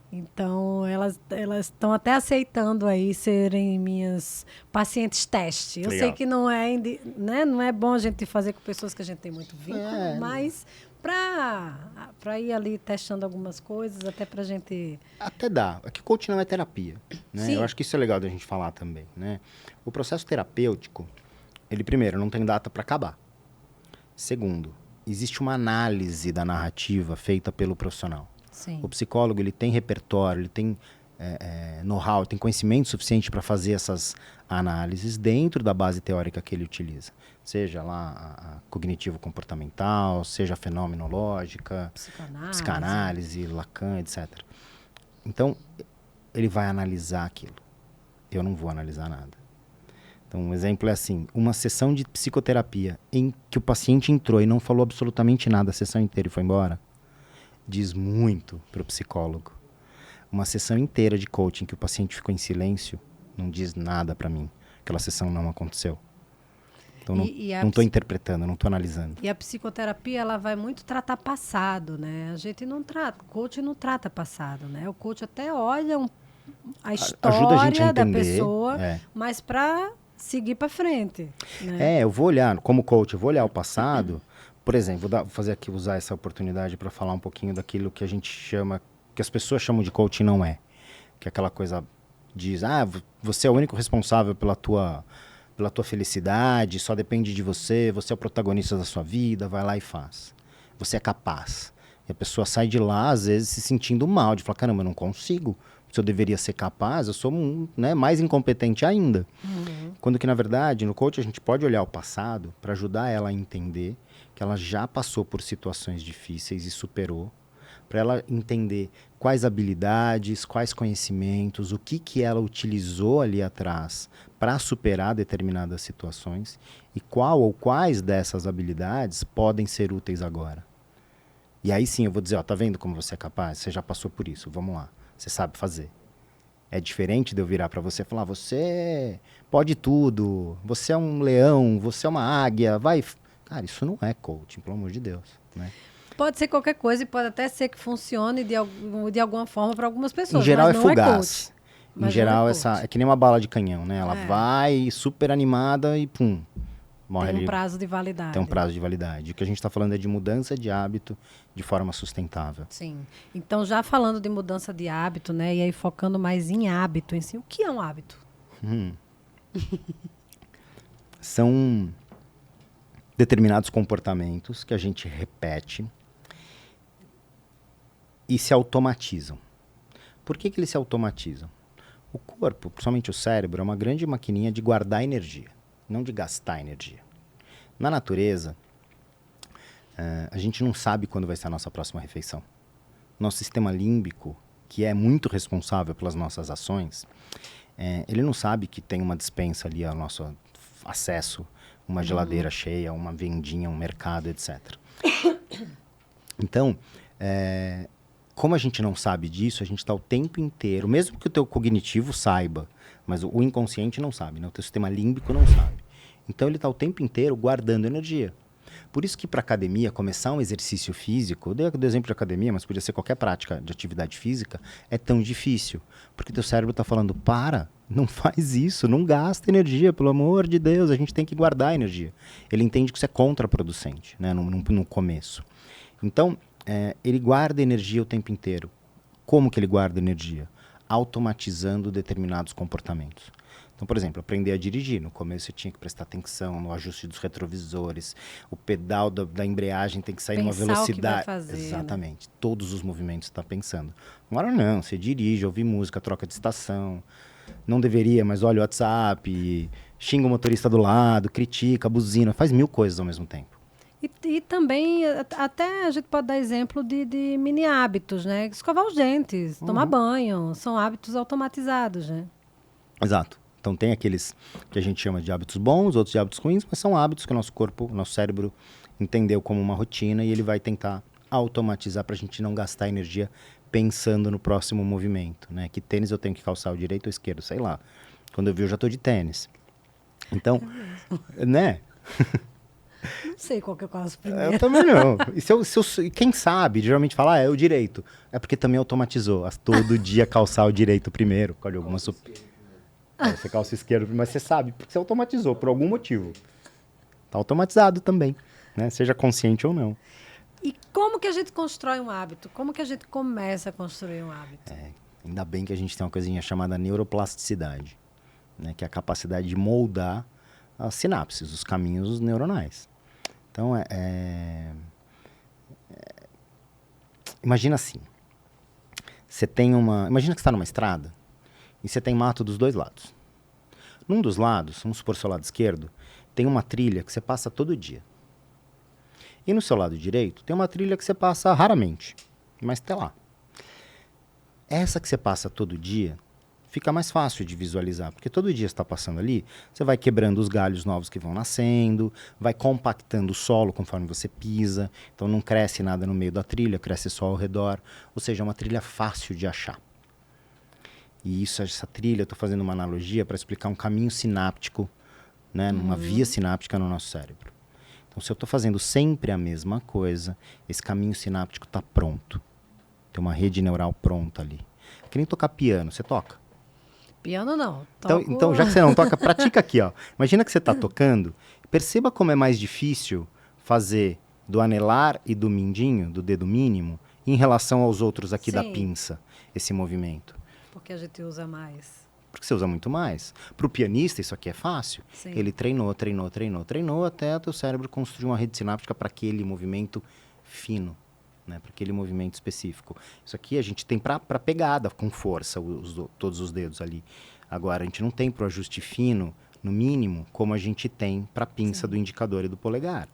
Então, elas estão até aceitando aí serem minhas pacientes teste. Eu sei que não é, né? Não é bom a gente fazer com pessoas que a gente tem muito vínculo, mas para ir ali testando algumas coisas, até para a gente... Até dá. É que coaching não é terapia, né? Sim. Eu acho que isso é legal da gente falar também, né? O processo terapêutico, ele primeiro, não tem data para acabar. Segundo, existe uma análise da narrativa feita pelo profissional. Sim. O psicólogo, ele tem repertório, ele tem know-how, tem conhecimento suficiente para fazer essas análises dentro da base teórica que ele utiliza. Seja lá a cognitivo-comportamental, seja a fenomenológica, psicanálise, Lacan, etc. Então, ele vai analisar aquilo. Eu não vou analisar nada. Então, um exemplo é assim, uma sessão de psicoterapia em que o paciente entrou e não falou absolutamente nada a sessão inteira e foi embora, diz muito para o psicólogo. Uma sessão inteira de coaching que o paciente ficou em silêncio não diz nada para mim. Aquela sessão não aconteceu. Então, não estou interpretando, não estou analisando. E a psicoterapia, ela vai muito tratar passado, né? A gente não trata, o coach não trata passado, né? O coach até olha a história da pessoa, mas para seguir para frente. Né? Eu vou olhar, como coach, eu vou olhar o passado. Por exemplo, vou fazer aqui, usar essa oportunidade para falar um pouquinho daquilo que a gente chama, que as pessoas chamam de coaching, não é. Que é aquela coisa, diz, você é o único responsável pela tua felicidade, só depende de você, você é o protagonista da sua vida, vai lá e faz. Você é capaz. E a pessoa sai de lá, às vezes, se sentindo mal, de falar, caramba, eu não consigo. Se eu deveria ser capaz, eu sou mais incompetente ainda. Quando que, na verdade, no coach a gente pode olhar o passado para ajudar ela a entender que ela já passou por situações difíceis e superou, para ela entender quais habilidades, quais conhecimentos, o que ela utilizou ali atrás para superar determinadas situações e qual ou quais dessas habilidades podem ser úteis agora. E aí sim eu vou dizer, tá vendo como você é capaz? Você já passou por isso, vamos lá, você sabe fazer. É diferente de eu virar para você e falar, você pode tudo, você é um leão, você é uma águia, vai... Cara, isso não é coaching, pelo amor de Deus, né? Pode ser qualquer coisa e pode até ser que funcione de alguma forma para algumas pessoas. Em geral mas é não fugaz. Em geral é que nem uma bala de canhão, né? Ela vai super animada e pum. Morre Tem um ali, prazo de validade. tem um prazo de validade. O que a gente está falando é de mudança de hábito de forma sustentável. Sim. Então, já falando de mudança de hábito, né? E aí focando mais em hábito em si. O que é um hábito? São determinados comportamentos que a gente repete e se automatizam. Por que eles se automatizam? O corpo, principalmente o cérebro, é uma grande maquininha de guardar energia, não de gastar energia. Na natureza, a gente não sabe quando vai ser a nossa próxima refeição. Nosso sistema límbico, que é muito responsável pelas nossas ações, ele não sabe que tem uma despensa ali ao nosso acesso, uma geladeira cheia, uma vendinha, um mercado, etc. Então, como a gente não sabe disso, a gente está o tempo inteiro, mesmo que o teu cognitivo saiba, mas o inconsciente não sabe, né? O teu sistema límbico não sabe. Então, ele está o tempo inteiro guardando energia. Por isso que para academia, começar um exercício físico, eu dei o exemplo de academia, mas podia ser qualquer prática de atividade física, é tão difícil. Porque teu cérebro está falando, não faz isso, não gasta energia, pelo amor de Deus, a gente tem que guardar energia. Ele entende que isso é contraproducente, né, no começo. Então, ele guarda energia o tempo inteiro. Como que ele guarda energia? Automatizando determinados comportamentos. Então, por exemplo, aprender a dirigir. No começo você tinha que prestar atenção no ajuste dos retrovisores, o pedal da embreagem tem que sair numa velocidade. O que vai fazer, exatamente. Né? Todos os movimentos você está pensando. Agora não, você dirige, ouve música, troca de estação. Não deveria, mas olha o WhatsApp, xinga o motorista do lado, critica, buzina, faz 1000 coisas ao mesmo tempo. E também, até a gente pode dar exemplo de mini hábitos, né? Escovar os dentes, tomar banho, são hábitos automatizados, né? Exato. Então tem aqueles que a gente chama de hábitos bons, outros de hábitos ruins, mas são hábitos que o nosso corpo, o nosso cérebro entendeu como uma rotina e ele vai tentar automatizar para a gente não gastar energia pensando no próximo movimento, né? Que tênis eu tenho que calçar o direito ou o esquerdo, sei lá. Quando eu vi, eu já estou de tênis. Então, né? Não sei qual que eu calço primeiro. Eu também não. E quem sabe, geralmente fala, é o direito. É porque também automatizou. Todo dia calçar o direito primeiro. Colhe alguma você calça o esquerdo, mas você sabe, porque você automatizou por algum motivo. Está automatizado também, né? Seja consciente ou não. E como que a gente constrói um hábito? Como que a gente começa a construir um hábito? Ainda bem que a gente tem uma coisinha chamada neuroplasticidade, né? Que é a capacidade de moldar as sinapses, os caminhos neuronais. Então, imagina assim. Imagina que você está numa estrada e você tem mato dos dois lados. Num dos lados, vamos supor seu lado esquerdo, tem uma trilha que você passa todo dia. E no seu lado direito, tem uma trilha que você passa raramente, mas está lá. Essa que você passa todo dia, fica mais fácil de visualizar, porque todo dia você está passando ali, você vai quebrando os galhos novos que vão nascendo, vai compactando o solo conforme você pisa, então não cresce nada no meio da trilha, cresce só ao redor, ou seja, é uma trilha fácil de achar. E essa trilha, eu estou fazendo uma analogia para explicar um caminho sináptico, né, numa via sináptica no nosso cérebro. Então, se eu estou fazendo sempre a mesma coisa, esse caminho sináptico está pronto. Tem uma rede neural pronta ali. É que nem tocar piano, você toca? Piano não. Então, já que você não toca, pratica aqui. Ó. Imagina que você está tocando, perceba como é mais difícil fazer do anelar e do mindinho, do dedo mínimo, em relação aos outros aqui da pinça, esse movimento. Porque a gente usa mais. Porque você usa muito mais. Para o pianista, isso aqui é fácil. Sim. Ele treinou, até o teu cérebro construir uma rede sináptica para aquele movimento fino, né? Para aquele movimento específico. Isso aqui a gente tem para pegada, com força, todos os dedos ali. Agora, a gente não tem para o ajuste fino, no mínimo, como a gente tem para a pinça do indicador e do polegar.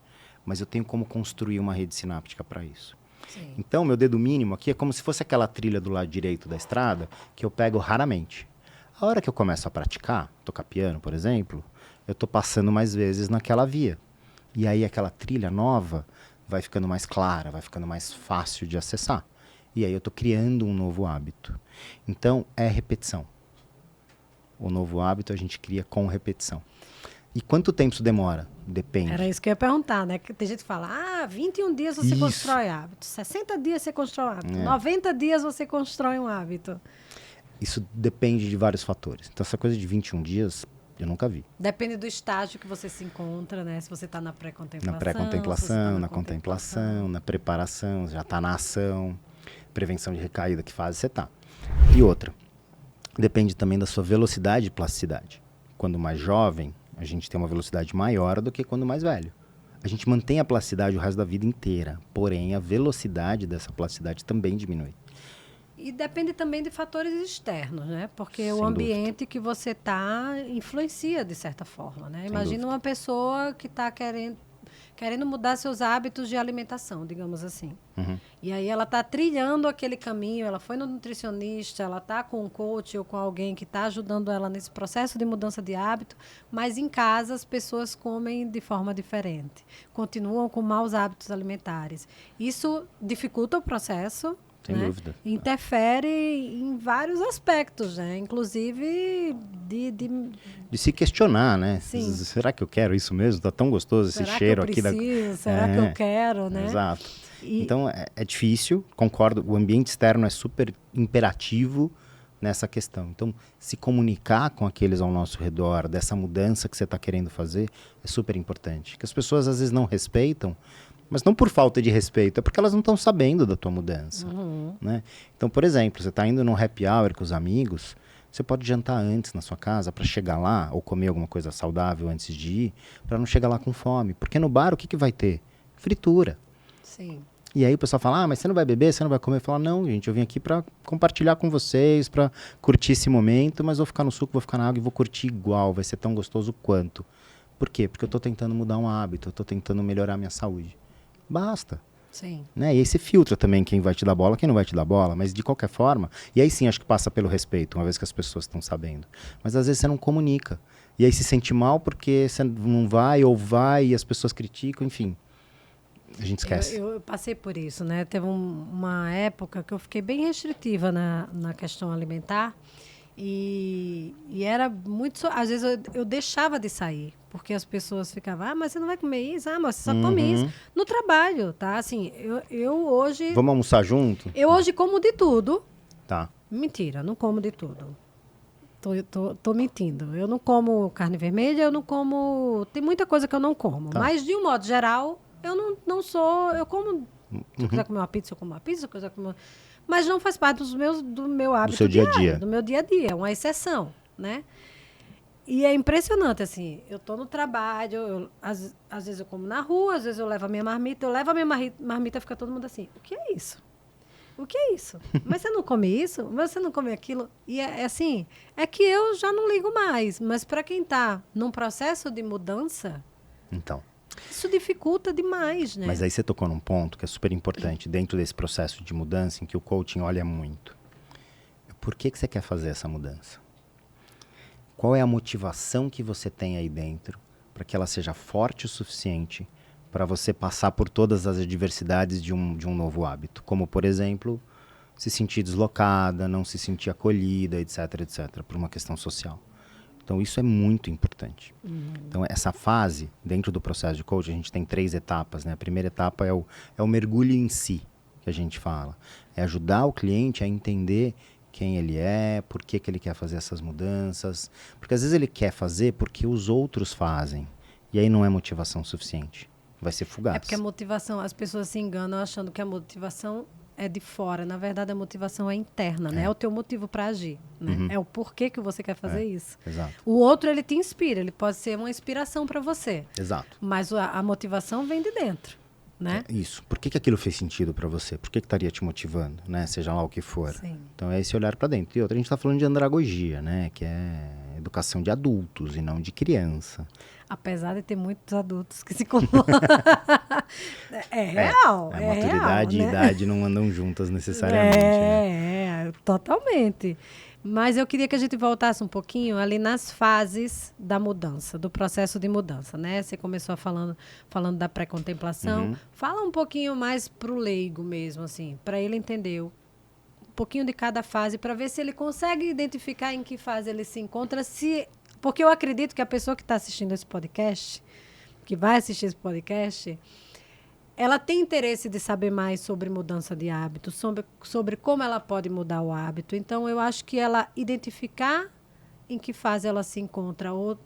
Mas eu tenho como construir uma rede sináptica para isso. Sim. Então, meu dedo mínimo aqui é como se fosse aquela trilha do lado direito da estrada que eu pego raramente. A hora que eu começo a praticar, tocar piano, por exemplo, eu estou passando mais vezes naquela via. E aí aquela trilha nova vai ficando mais clara, vai ficando mais fácil de acessar. E aí eu estou criando um novo hábito. Então, é repetição. O novo hábito a gente cria com repetição. E quanto tempo isso demora? Depende. Era isso que eu ia perguntar, né? Tem gente que fala, 21 dias você constrói hábito, 60 dias você constrói um hábito, 90 dias você constrói um hábito. Isso depende de vários fatores. Então, essa coisa de 21 dias Eu nunca vi. Depende do estágio que você se encontra, né? Se você está na pré-contemplação. Na pré-contemplação, na contemplação, contemplação, na preparação, já está na ação, prevenção de recaída, que fase você está. E outra, depende também da sua velocidade e plasticidade. Quando mais jovem, a gente tem uma velocidade maior do que quando mais velho. A gente mantém a plasticidade o resto da vida inteira, porém a velocidade dessa plasticidade também diminui. E depende também de fatores externos, né? Porque Sem o ambiente dúvida. que você está influencia de certa forma, né? Sem Imagina dúvida. uma pessoa que está querendo mudar seus hábitos de alimentação, digamos assim. Uhum. E aí ela está trilhando aquele caminho, ela foi no nutricionista, ela está com um coach ou com alguém que está ajudando ela nesse processo de mudança de hábito, mas em casa as pessoas comem de forma diferente, continuam com maus hábitos alimentares. Isso dificulta o processo, Sem né? dúvida. Interfere em vários aspectos, né? Inclusive De se questionar, né? Sim. Será que eu quero isso mesmo? Tá tão gostoso esse será cheiro que eu aqui preciso? Será que eu quero, né? Exato. E- Então é difícil, concordo. O ambiente externo é super imperativo nessa questão. Então, se comunicar com aqueles ao nosso redor dessa mudança que você está querendo fazer é super importante. Que as pessoas às vezes não respeitam, mas não por falta de respeito, é porque elas não estão sabendo da tua mudança. Né? Então, por exemplo, você está indo num happy hour com os amigos, você pode jantar antes na sua casa para chegar lá, ou comer alguma coisa saudável antes de ir, para não chegar lá com fome. Porque no bar, o que vai ter? Fritura. Sim. E aí o pessoal fala, mas você não vai beber, você não vai comer? Eu falo, não, gente, eu vim aqui para compartilhar com vocês, para curtir esse momento, mas vou ficar no suco, vou ficar na água e vou curtir igual, vai ser tão gostoso quanto. Por quê? Porque eu estou tentando mudar um hábito, eu estou tentando melhorar a minha saúde. Basta. Sim. Né? E aí você filtra também quem vai te dar bola, quem não vai te dar bola, mas de qualquer forma, e aí sim acho que passa pelo respeito, uma vez que as pessoas estão sabendo. Mas às vezes você não comunica. E aí se sente mal porque você não vai ou vai e as pessoas criticam, enfim. A gente esquece. Eu passei por isso, né? Teve uma época que eu fiquei bem restritiva na questão alimentar e era muito... Às vezes eu deixava de sair, porque as pessoas ficavam, mas você não vai comer isso? Mas você só come isso. No trabalho, tá? Assim, eu hoje... Vamos almoçar junto? Eu hoje como de tudo. Tá. Mentira, não como de tudo. Tô mentindo. Eu não como carne vermelha, eu não como... Tem muita coisa que eu não como. Tá. Mas, de um modo geral, eu não sou... Eu como... Se eu quiser comer uma pizza, eu como uma pizza. Se eu quiser comer... Mas não faz parte do meu hábito seu dia a diário, dia. do meu dia a dia. É uma exceção, né? E é impressionante, assim. Eu tô no trabalho, às vezes eu como na rua, às vezes eu levo a minha marmita. Eu levo a minha marmita e fica todo mundo assim, o que é isso? O que é isso? Mas você não come isso? Mas você não come aquilo? E é assim, é que eu já não ligo mais. Mas para quem está num processo de mudança, Então. isso dificulta demais, né? Mas aí você tocou num ponto que é super importante dentro desse processo de mudança em que o coaching olha muito. Por que você quer fazer essa mudança? Qual é a motivação que você tem aí dentro para que ela seja forte o suficiente para você passar por todas as adversidades de um novo hábito? Como, por exemplo, se sentir deslocada, não se sentir acolhida, etc, etc, por uma questão social. Então, isso é muito importante. Então, essa fase, dentro do processo de coaching, a gente tem 3 etapas, né? A primeira etapa é o mergulho em si, que a gente fala. É ajudar o cliente a entender quem ele é, por que ele quer fazer essas mudanças. Porque às vezes ele quer fazer porque os outros fazem. E aí não é motivação suficiente. Vai ser fugaz. É porque a motivação, as pessoas se enganam achando que a motivação é de fora. Na verdade, a motivação é interna, né? É o teu motivo para agir, né? É o porquê que você quer fazer isso. Exato. O outro, ele te inspira, ele pode ser uma inspiração para você. Exato. Mas a motivação vem de dentro, né? É isso. Por que aquilo fez sentido para você? Por que estaria te motivando, né? Seja lá o que for. Sim. Então é esse olhar para dentro. E outra, a gente está falando de andragogia, né? Que é educação de adultos e não de criança. Apesar de ter muitos adultos que se comportam. É real. A é maturidade real, e né? idade não andam juntas necessariamente, né? Totalmente. Mas eu queria que a gente voltasse um pouquinho ali nas fases da mudança, do processo de mudança, né? Você começou falando da pré-contemplação. Fala um pouquinho mais para o leigo mesmo, assim, para ele entender um pouquinho de cada fase, para ver se ele consegue identificar em que fase ele se encontra, porque eu acredito que a pessoa que está assistindo esse podcast, que vai assistir esse podcast, ela tem interesse de saber mais sobre mudança de hábito, sobre como ela pode mudar o hábito. Então, eu acho que ela identificar em que fase ela se encontra? Ou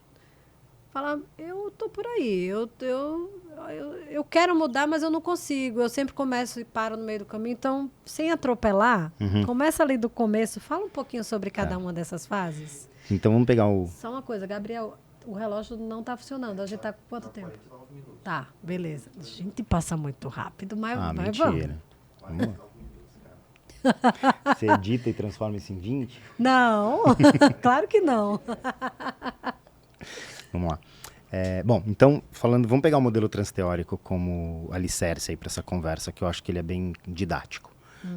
fala, eu tô por aí, eu quero mudar, mas eu não consigo. Eu sempre começo e paro no meio do caminho. Então, sem atropelar, começa ali do começo. Fala um pouquinho sobre cada uma dessas fases. Então vamos pegar o... Só uma coisa, Gabriel, o relógio não tá funcionando. A gente tá com quanto tempo? Tá, beleza. A gente passa muito rápido, mas mentira. Vamos lá. Você edita e transforma isso em 20? Não, claro que não. Vamos lá. Bom, então, vamos pegar o modelo transteórico como alicerce aí para essa conversa, que eu acho que ele é bem didático.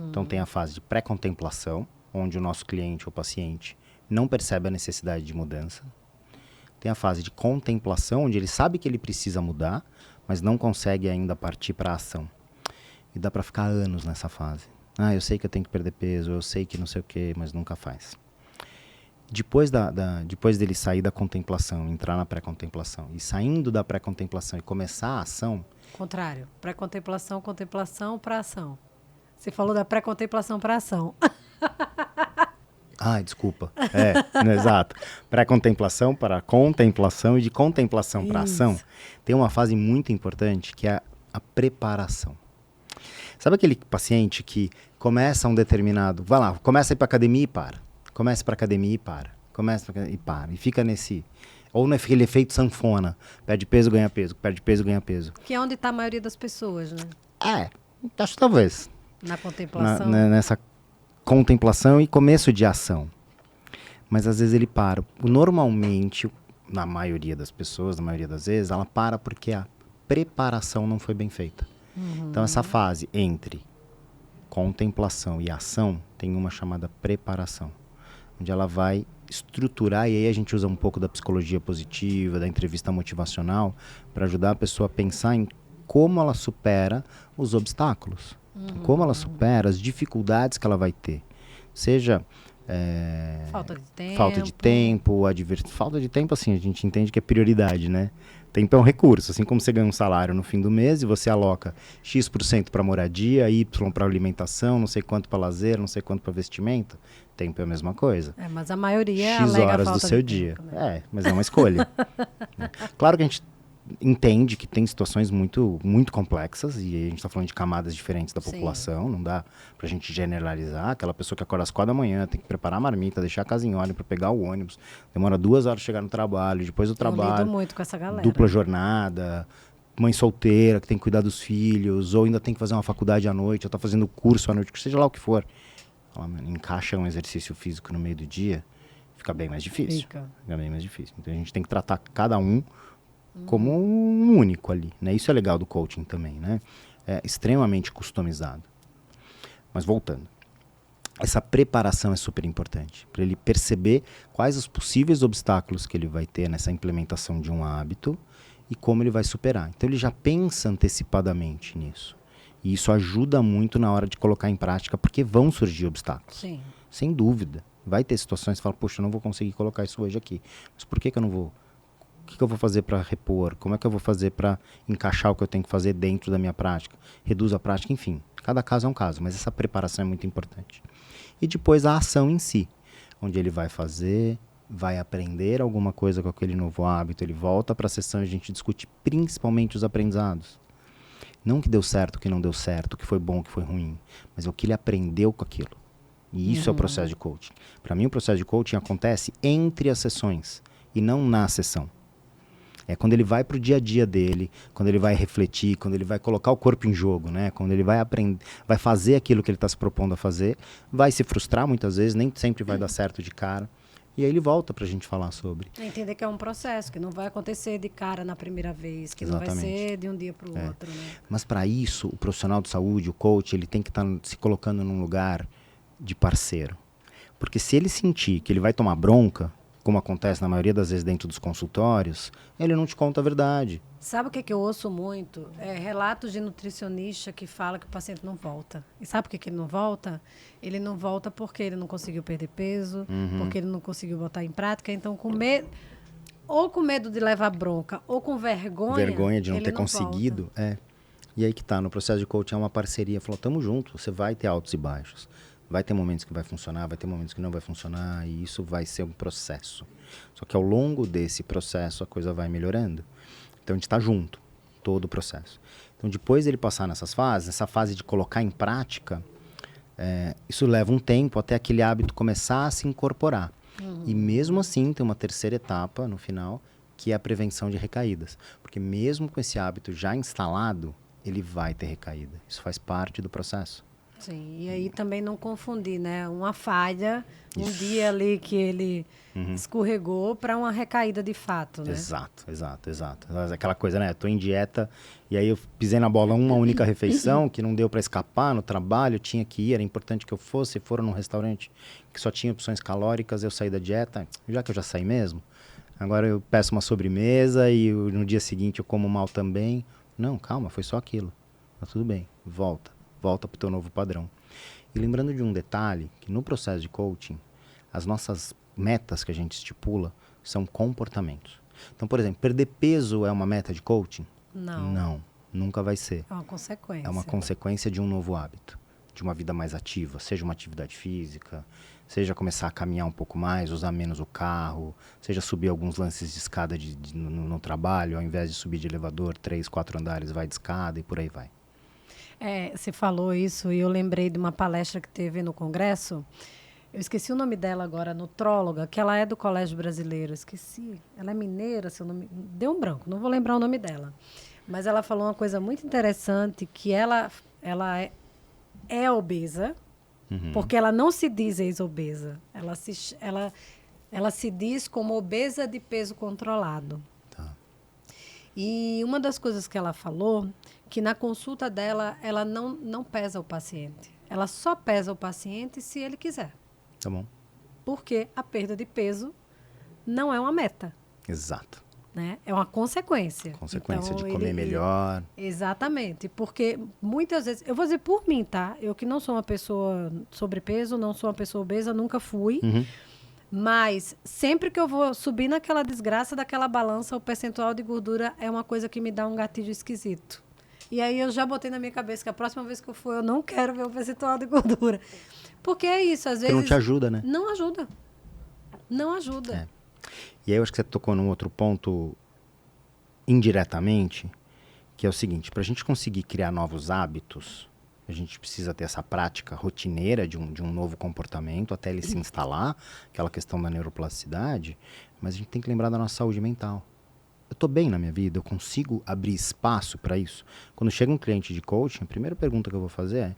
Então, tem a fase de pré-contemplação, onde o nosso cliente ou paciente não percebe a necessidade de mudança. Tem a fase de contemplação, onde ele sabe que ele precisa mudar, mas não consegue ainda partir para a ação. E dá para ficar anos nessa fase. Eu sei que eu tenho que perder peso, eu sei que não sei o quê, mas nunca faz. Depois dele sair da contemplação, entrar na pré-contemplação, e saindo da pré-contemplação e começar a ação... Contrário. Pré-contemplação, contemplação para ação. Você falou da pré-contemplação para ação. Desculpa. Exato. Pré-contemplação para contemplação e de contemplação para ação. Tem uma fase muito importante que é a preparação. Sabe aquele paciente que começa um determinado... Vai lá, começa a ir para academia e para. Começa para academia e para. Começa e para. E fica nesse... Ou naquele efeito sanfona. Perde peso, ganha peso. Perde peso, ganha peso. Que é onde está a maioria das pessoas, né? Acho que talvez. Na contemplação. Nessa contemplação e começo de ação. Mas às vezes ele para. Normalmente, na maioria das pessoas, na maioria das vezes, ela para porque a preparação não foi bem feita. Então essa fase entre contemplação e ação tem uma chamada preparação, onde ela vai estruturar, e aí a gente usa um pouco da psicologia positiva, da entrevista motivacional, para ajudar a pessoa a pensar em como ela supera os obstáculos, como ela supera as dificuldades que ela vai ter, seja falta de tempo, falta de tempo, assim, a gente entende que é prioridade, né? Tempo é um recurso, assim como você ganha um salário no fim do mês e você aloca X% para moradia, Y para alimentação, não sei quanto para lazer, não sei quanto para vestimento, tempo é a mesma coisa. Mas a maioria X alega horas falta do seu de dia. tempo, né? Mas é uma escolha. Claro que a gente entende que tem situações muito, muito complexas e a gente está falando de camadas diferentes da população, não dá pra gente generalizar. Aquela pessoa que acorda às 4 da manhã, tem que preparar a marmita, deixar a casa em ordem para pegar o ônibus, demora 2 horas chegar no trabalho, depois do trabalho, eu lido muito com essa galera. Dupla jornada, mãe solteira que tem que cuidar dos filhos, ou ainda tem que fazer uma faculdade à noite, ou tá fazendo curso à noite, seja lá o que for. Encaixa um exercício físico no meio do dia, fica bem mais difícil. Fica bem mais difícil. Então a gente tem que tratar cada um como um único ali, né? Isso é legal do coaching também, né? É extremamente customizado. Mas voltando, essa preparação é super importante para ele perceber quais os possíveis obstáculos que ele vai ter nessa implementação de um hábito e como ele vai superar. Então ele já pensa antecipadamente nisso. E isso ajuda muito na hora de colocar em prática, porque vão surgir obstáculos. Sim. Sem dúvida. Vai ter situações que você fala, poxa, eu não vou conseguir colocar isso hoje aqui. Mas por que eu não vou? O que eu vou fazer para repor? Como é que eu vou fazer para encaixar o que eu tenho que fazer dentro da minha prática? Reduz a prática, enfim. Cada caso é um caso, mas essa preparação é muito importante. E depois a ação em si, onde ele vai fazer, vai aprender alguma coisa com aquele novo hábito, ele volta para a sessão e a gente discute principalmente os aprendizados. Não o que deu certo, o que não deu certo, o que foi bom, o que foi ruim, mas o que ele aprendeu com aquilo. E isso é o processo de coaching. Para mim, o processo de coaching acontece entre as sessões e não na sessão. É quando ele vai para o dia a dia dele, quando ele vai refletir, quando ele vai colocar o corpo em jogo, né? Quando ele vai aprender, vai fazer aquilo que ele está se propondo a fazer, vai se frustrar muitas vezes, nem sempre vai dar certo de cara. E aí ele volta para a gente falar sobre. Entender que é um processo, que não vai acontecer de cara na primeira vez, que não vai ser de um dia para o outro. Né? Mas para isso, o profissional de saúde, o coach, ele tem que estar se colocando num lugar de parceiro. Porque se ele sentir que ele vai tomar bronca, como acontece na maioria das vezes dentro dos consultórios, ele não te conta a verdade. Sabe o que eu ouço muito? Relatos de nutricionista que fala que o paciente não volta. E sabe por que ele não volta? Ele não volta porque ele não conseguiu perder peso, porque ele não conseguiu botar em prática. Então, ou com medo de levar bronca, ou com vergonha de não ter conseguido. E aí que tá, no processo de coaching é uma parceria. Falou, tamo junto, você vai ter altos e baixos. Vai ter momentos que vai funcionar, vai ter momentos que não vai funcionar, e isso vai ser um processo. Só que ao longo desse processo a coisa vai melhorando. Então a gente está junto, todo o processo. Então depois dele passar nessas fases, essa fase de colocar em prática, isso leva um tempo até aquele hábito começar a se incorporar. E mesmo assim tem uma terceira etapa no final, que é a prevenção de recaídas. Porque mesmo com esse hábito já instalado, ele vai ter recaída. Isso faz parte do processo. Sim, e aí também não confundir, né? Uma falha, um dia ali que ele escorregou para uma recaída de fato, né? Exato. Aquela coisa, né? Tô em dieta e aí eu pisei na bola uma única refeição que não deu para escapar no trabalho, tinha que ir, era importante que eu fosse, foram num restaurante que só tinha opções calóricas, eu saí da dieta, já que eu já saí mesmo, agora eu peço uma sobremesa e no dia seguinte eu como mal também. Não, calma, foi só aquilo. Tá tudo bem, volta pro teu novo padrão. E lembrando de um detalhe, que no processo de coaching, as nossas metas que a gente estipula são comportamentos. Então, por exemplo, perder peso é uma meta de coaching? Não, nunca vai ser. É uma consequência. É uma consequência de um novo hábito, de uma vida mais ativa, seja uma atividade física, seja começar a caminhar um pouco mais, usar menos o carro, seja subir alguns lances de escada no trabalho, ao invés de subir de elevador, 3, 4 andares, vai de escada e por aí vai. Você falou isso e eu lembrei de uma palestra que teve no Congresso. Eu esqueci o nome dela agora, nutróloga, que ela é do Colégio Brasileiro. Esqueci. Ela é mineira, seu nome. Deu um branco, não vou lembrar o nome dela. Mas ela falou uma coisa muito interessante, que ela é obesa, porque ela não se diz ex-obesa. Ela se diz como obesa de peso controlado. Tá. E uma das coisas que ela falou, que na consulta dela, ela não pesa o paciente. Ela só pesa o paciente se ele quiser. Tá bom. Porque a perda de peso não é uma meta. Exato. Né? É uma consequência. Consequência então, de comer melhor. Exatamente. Porque muitas vezes... Eu vou dizer por mim, tá? Eu que não sou uma pessoa sobrepeso, não sou uma pessoa obesa, nunca fui. Mas sempre que eu vou subir naquela desgraça daquela balança, o percentual de gordura é uma coisa que me dá um gatilho esquisito. E aí eu já botei na minha cabeça que a próxima vez que eu for, eu não quero ver o percentual de gordura. Porque é isso, às vezes... Porque não te ajuda, né? Não ajuda. Não ajuda. É. E aí eu acho que você tocou num outro ponto indiretamente, que é o seguinte, para a gente conseguir criar novos hábitos, a gente precisa ter essa prática rotineira de um novo comportamento até ele se instalar, aquela questão da neuroplasticidade, mas a gente tem que lembrar da nossa saúde mental. Eu estou bem na minha vida, eu consigo abrir espaço para isso. Quando chega um cliente de coaching, a primeira pergunta que eu vou fazer é,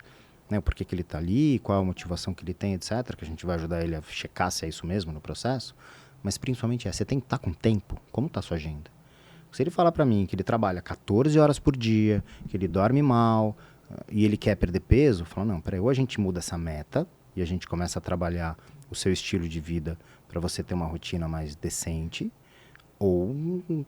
né, por que ele está ali, qual a motivação que ele tem, etc., que a gente vai ajudar ele a checar se é isso mesmo no processo, mas principalmente você tem que estar com tempo. Como está a sua agenda? Se ele falar para mim que ele trabalha 14 horas por dia, que ele dorme mal e ele quer perder peso, eu falo, não, peraí, ou a gente muda essa meta e a gente começa a trabalhar o seu estilo de vida para você ter uma rotina mais decente, ou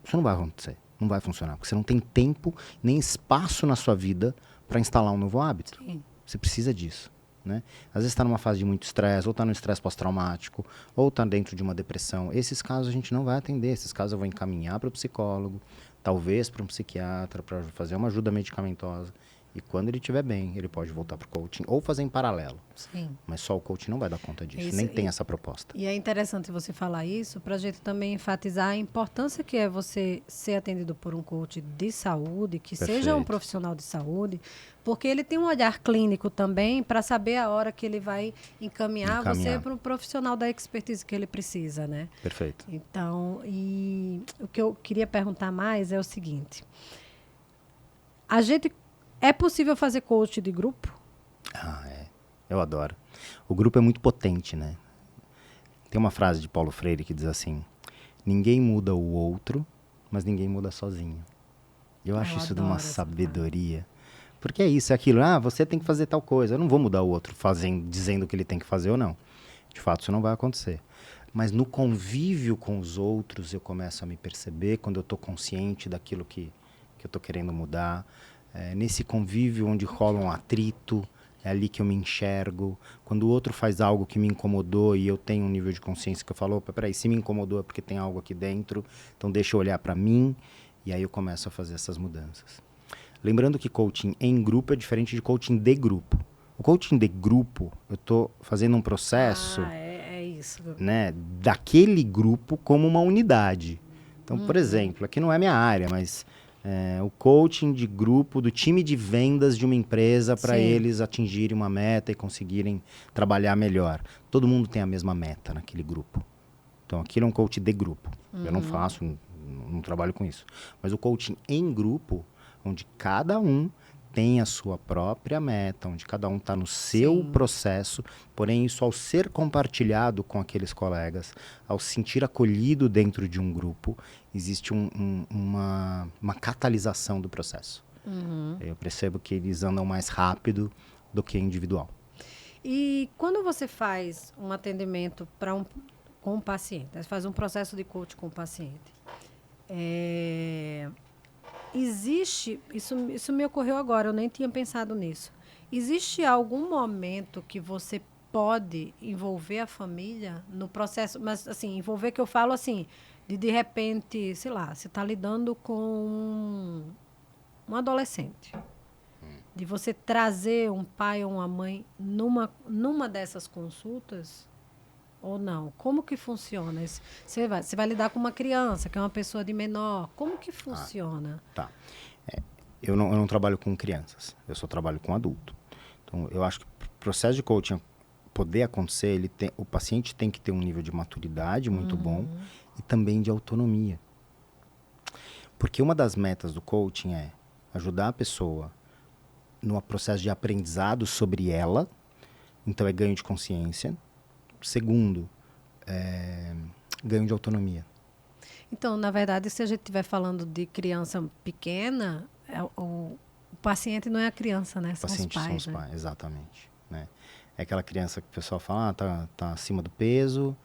isso não vai acontecer, não vai funcionar, porque você não tem tempo nem espaço na sua vida para instalar um novo hábito. Sim. Você precisa disso. Né? Às vezes está numa fase de muito estresse, ou está no estresse pós-traumático, ou está dentro de uma depressão. Esses casos a gente não vai atender. Esses casos eu vou encaminhar para o psicólogo, talvez para um psiquiatra, para fazer uma ajuda medicamentosa. E quando ele estiver bem, ele pode voltar para o coaching ou fazer em paralelo. Sim. Mas só o coaching não vai dar conta disso, Isso, nem tem essa proposta. E é interessante você falar isso para a gente também enfatizar a importância que é você ser atendido por um coach de saúde, que seja um profissional de saúde, porque ele tem um olhar clínico também para saber a hora que ele vai encaminhar você para um profissional da expertise que ele precisa, né? Perfeito. Então, e o que eu queria perguntar mais é o seguinte: é possível fazer coach de grupo? Eu adoro. O grupo é muito potente, né? Tem uma frase de Paulo Freire que diz assim, ninguém muda o outro, mas ninguém muda sozinho. Eu acho isso de uma sabedoria. Porque é isso, é aquilo. Você tem que fazer tal coisa. Eu não vou mudar o outro dizendo o que ele tem que fazer ou não. De fato, isso não vai acontecer. Mas no convívio com os outros, eu começo a me perceber quando eu estou consciente daquilo que eu estou querendo mudar. Nesse convívio onde rola um atrito, é ali que eu me enxergo. Quando o outro faz algo que me incomodou e eu tenho um nível de consciência que eu falo, opa, peraí, se me incomodou é porque tem algo aqui dentro, então deixa eu olhar para mim, e aí eu começo a fazer essas mudanças. Lembrando que coaching em grupo é diferente de coaching de grupo. O coaching de grupo, eu estou fazendo um processo, É isso. né, daquele grupo como uma unidade. Então, por exemplo, aqui não é minha área, mas o coaching de grupo do time de vendas de uma empresa para Sim. eles atingirem uma meta e conseguirem trabalhar melhor. Todo mundo tem a mesma meta naquele grupo. Então, aquilo é um coaching de grupo. Eu não faço, não trabalho com isso. Mas o coaching em grupo, onde cada um tem a sua própria meta, onde cada um está no seu Sim. processo, porém isso ao ser compartilhado com aqueles colegas, ao se sentir acolhido dentro de um grupo, existe uma catalisação do processo. Eu percebo que eles andam mais rápido do que individual. E quando você faz um atendimento com um paciente, você faz um processo de coach com o paciente, existe, isso me ocorreu agora, eu nem tinha pensado nisso. Existe algum momento que você pode envolver a família no processo, mas assim, envolver que eu falo assim, de repente, sei lá, você está lidando com um adolescente. De você trazer um pai ou uma mãe numa dessas consultas ou não? Como que funciona isso? Você vai lidar com uma criança, que é uma pessoa de menor. Como que funciona? Tá. Eu não trabalho com crianças, eu só trabalho com adulto. Então, eu acho que o processo de coaching poder acontecer, o paciente tem que ter um nível de maturidade muito bom e também de autonomia. Porque uma das metas do coaching é ajudar a pessoa no processo de aprendizado sobre ela, então é ganho de consciência. Segundo, ganho de autonomia. Então, na verdade, se a gente estiver falando de criança pequena, o paciente não é a criança, né? São os Pacientes pais. são os né? pais, exatamente. Né? É aquela criança que o pessoal fala, tá acima do peso,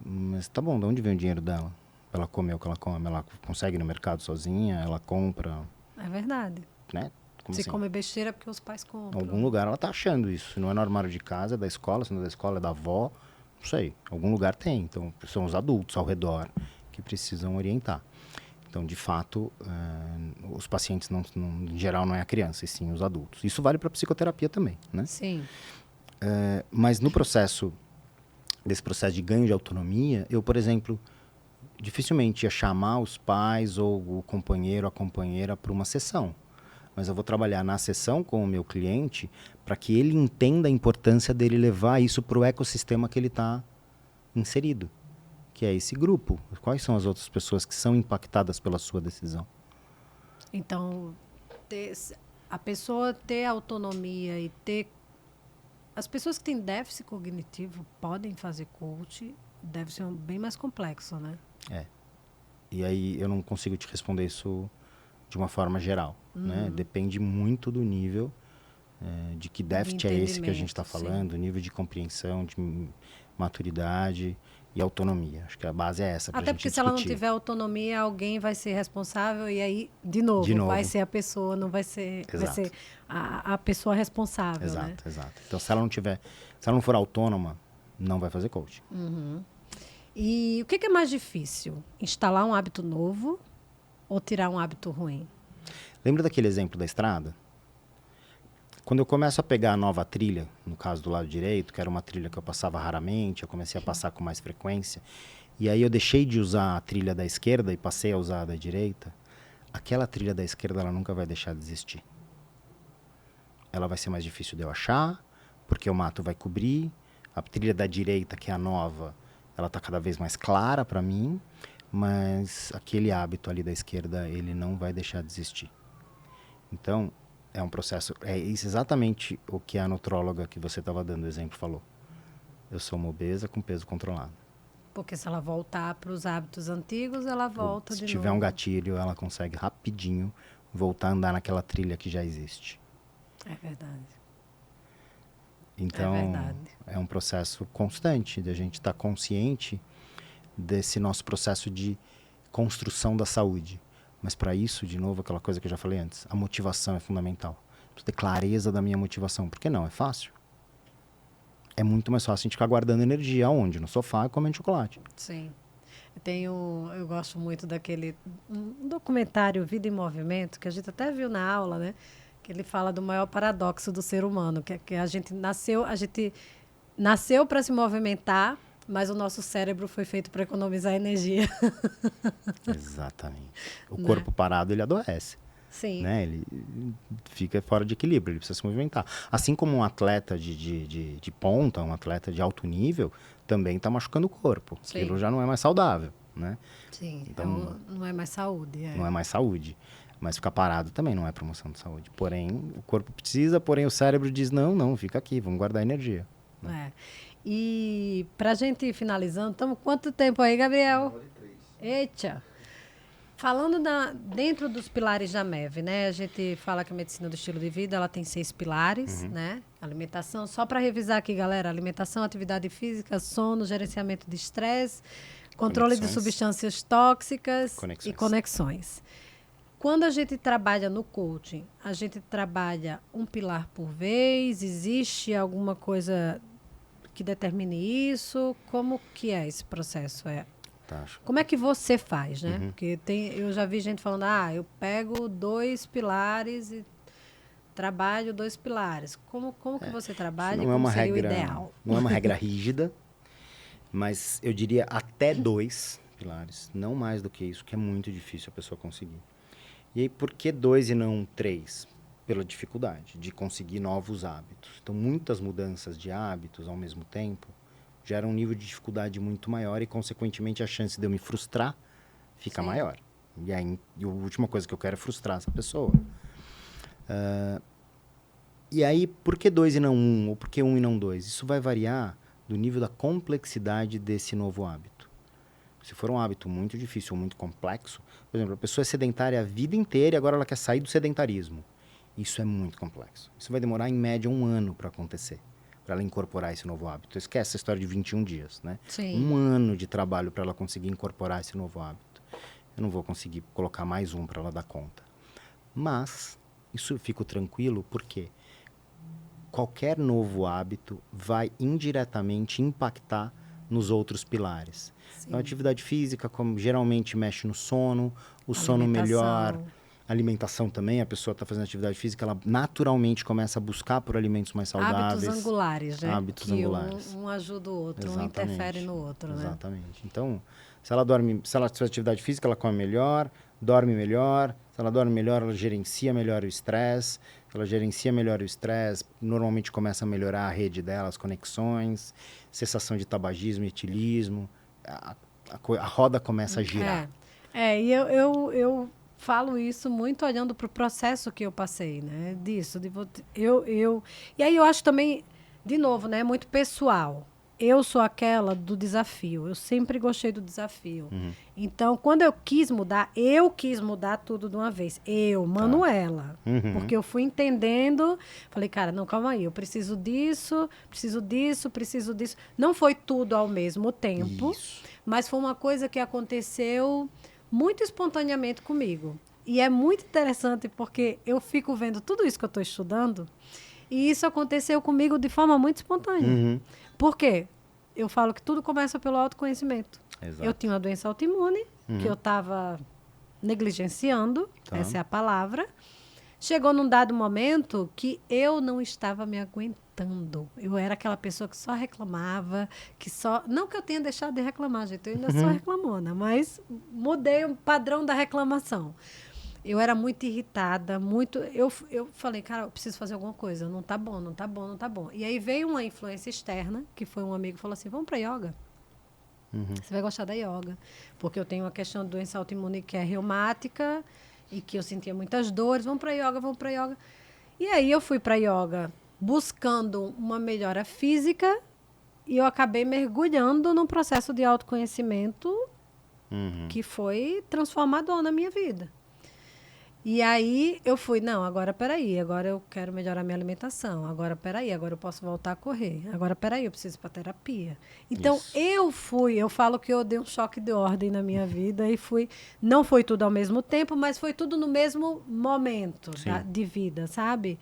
mas tá bom, de onde vem o dinheiro dela? Ela come o que ela come, ela consegue ir no mercado sozinha, ela compra, É verdade. né? Como Se assim? come besteira é porque os pais Em compram. algum lugar ela tá achando isso. Se não é no armário de casa, é da escola, se não é da escola, é da avó, não sei. Algum lugar tem. Então, são os adultos ao redor que precisam orientar. Então, de fato, os pacientes, em geral, não é a criança, e sim os adultos. Isso vale para psicoterapia também, né? Sim. Mas no desse processo de ganho de autonomia, eu, por exemplo, dificilmente ia chamar os pais ou o companheiro, a companheira para uma sessão. Mas eu vou trabalhar na sessão com o meu cliente para que ele entenda a importância dele levar isso para o ecossistema que ele está inserido, que é esse grupo. Quais são as outras pessoas que são impactadas pela sua decisão? Então, a pessoa ter autonomia e ter... As pessoas que têm déficit cognitivo podem fazer coach, deve ser bem mais complexo, né? E aí eu não consigo te responder isso de uma forma geral. Né? Depende muito do nível de que déficit é esse que a gente está falando, nível de compreensão, de maturidade e autonomia. Acho que a base é essa para a gente Até porque discutir. se ela não tiver autonomia, alguém vai ser responsável e aí, de novo. Vai ser a pessoa, não vai ser, vai ser a pessoa responsável, exato, né? Exato. Então, se ela não for autônoma, não vai fazer coaching. E o que é mais difícil? Instalar um hábito novo ou tirar um hábito ruim? Lembra daquele exemplo da estrada? Quando eu começo a pegar a nova trilha, no caso do lado direito, que era uma trilha que eu passava raramente, eu comecei a passar com mais frequência, e aí eu deixei de usar a trilha da esquerda e passei a usar a da direita, aquela trilha da esquerda ela nunca vai deixar de existir. Ela vai ser mais difícil de eu achar, porque o mato vai cobrir. A trilha da direita, que é a nova, ela está cada vez mais clara para mim, mas aquele hábito ali da esquerda, ele não vai deixar de existir. Então, é um processo... É isso exatamente o que a nutróloga que você estava dando o exemplo falou. Eu sou uma obesa com peso controlado. Porque se ela voltar para os hábitos antigos, ela volta de novo. Se tiver um gatilho, ela consegue rapidinho voltar a andar naquela trilha que já existe. É verdade. Então, é um processo constante de a gente estar consciente desse nosso processo de construção da saúde. Mas para isso, de novo, aquela coisa que eu já falei antes, a motivação é fundamental. Preciso ter clareza da minha motivação. Por que não? É fácil. É muito mais fácil a gente ficar guardando energia. Aonde? No sofá e comendo chocolate. Sim. Eu gosto muito daquele um documentário Vida em Movimento, que a gente até viu na aula, né? que ele fala do maior paradoxo do ser humano, que a gente nasceu para se movimentar, mas o nosso cérebro foi feito para economizar energia. Exatamente. O corpo parado, ele adoece. Sim. Né? Ele fica fora de equilíbrio, ele precisa se movimentar. Assim como um atleta de ponta, um atleta de alto nível, também está machucando o corpo. Sim. Aquilo já não é mais saudável, né? Sim, então não é mais saúde. Não é mais saúde. Mas ficar parado também não é promoção de saúde. Porém, o corpo precisa, porém o cérebro diz, não, fica aqui, vamos guardar energia. Né? E pra gente ir finalizando, estamos quanto tempo aí, Gabriel? 1h03. Eita! Falando dentro dos pilares da MEV, né? A gente fala que a medicina do estilo de vida, ela tem 6 pilares, né? Alimentação, só para revisar aqui, galera, alimentação, atividade física, sono, gerenciamento de estresse, controle de substâncias tóxicas e conexões. Quando a gente trabalha no coaching, a gente trabalha um pilar por vez? Existe alguma coisa que determine isso? Como que é esse processo? Como é que você faz, né? Porque eu já vi gente falando, eu pego 2 pilares e trabalho 2 pilares. Como que você trabalha e como seria o ideal? Não é uma regra rígida, mas eu diria até 2 pilares. Não mais do que isso, que é muito difícil a pessoa conseguir. E aí, por que 2 e não 3? Pela dificuldade de conseguir novos hábitos. Então, muitas mudanças de hábitos ao mesmo tempo gera um nível de dificuldade muito maior e, consequentemente, a chance de eu me frustrar fica maior. E aí, a última coisa que eu quero é frustrar essa pessoa. E aí, por que 2 e não 1? Ou por que 1 e não 2? Isso vai variar do nível da complexidade desse novo hábito. Se for um hábito muito difícil ou muito complexo, por exemplo, a pessoa é sedentária a vida inteira e agora ela quer sair do sedentarismo. Isso é muito complexo. Isso vai demorar, em média, 1 ano para acontecer, para ela incorporar esse novo hábito. Esquece essa história de 21 dias, né? Sim. 1 ano de trabalho para ela conseguir incorporar esse novo hábito. Eu não vou conseguir colocar mais um para ela dar conta. Mas, isso eu fico tranquilo porque qualquer novo hábito vai indiretamente impactar nos outros pilares. Então, a atividade física, como geralmente mexe no sono, o sono melhor, alimentação também, a pessoa está fazendo atividade física, ela naturalmente começa a buscar por alimentos mais saudáveis. Hábitos angulares, né? Hábitos angulares. Um ajuda o outro, Exatamente. um interfere no outro, né? Exatamente. Então, se ela faz atividade física, ela come melhor, dorme melhor. Se ela dorme melhor, ela gerencia melhor o estresse. Se ela gerencia melhor o estresse, normalmente começa a melhorar a rede dela, as conexões, cessação de tabagismo, etilismo. A roda começa a girar. E eu falo isso muito olhando para o processo que eu passei, né? E aí eu acho também, de novo, né? Muito pessoal. Eu sou aquela do desafio. Eu sempre gostei do desafio. Então, quando eu quis mudar tudo de uma vez. Manuela. Porque eu fui entendendo. Falei, cara, não, calma aí. Eu preciso disso, preciso disso, preciso disso. Não foi tudo ao mesmo tempo. Isso. Mas foi uma coisa que aconteceu muito espontaneamente comigo. E é muito interessante porque eu fico vendo tudo isso que eu estou estudando e isso aconteceu comigo de forma muito espontânea. Por quê? Eu falo que tudo começa pelo autoconhecimento. Exato. Eu tinha uma doença autoimune que eu estava negligenciando, essa é a palavra. Chegou num dado momento que eu não estava me aguentando. Eu era aquela pessoa que só reclamava, não que eu tenha deixado de reclamar, gente, eu ainda sou reclamona, mas mudei o padrão da reclamação. Eu era muito irritada, eu falei, cara, eu preciso fazer alguma coisa, não tá bom, não tá bom, não tá bom. E aí veio uma influência externa, que foi um amigo que falou assim, vamos para yoga. Você vai gostar da yoga, porque eu tenho uma questão de doença autoimune que é reumática, e que eu sentia muitas dores, vamos para yoga. E aí eu fui para yoga buscando uma melhora física e eu acabei mergulhando num processo de autoconhecimento que foi transformador na minha vida. E aí eu fui, não, agora peraí, agora eu quero melhorar minha alimentação, agora peraí, agora eu posso voltar a correr, agora peraí, eu preciso ir para terapia. Então eu falo que eu dei um choque de ordem na minha vida e não foi tudo ao mesmo tempo, mas foi tudo no mesmo momento de vida, sabe?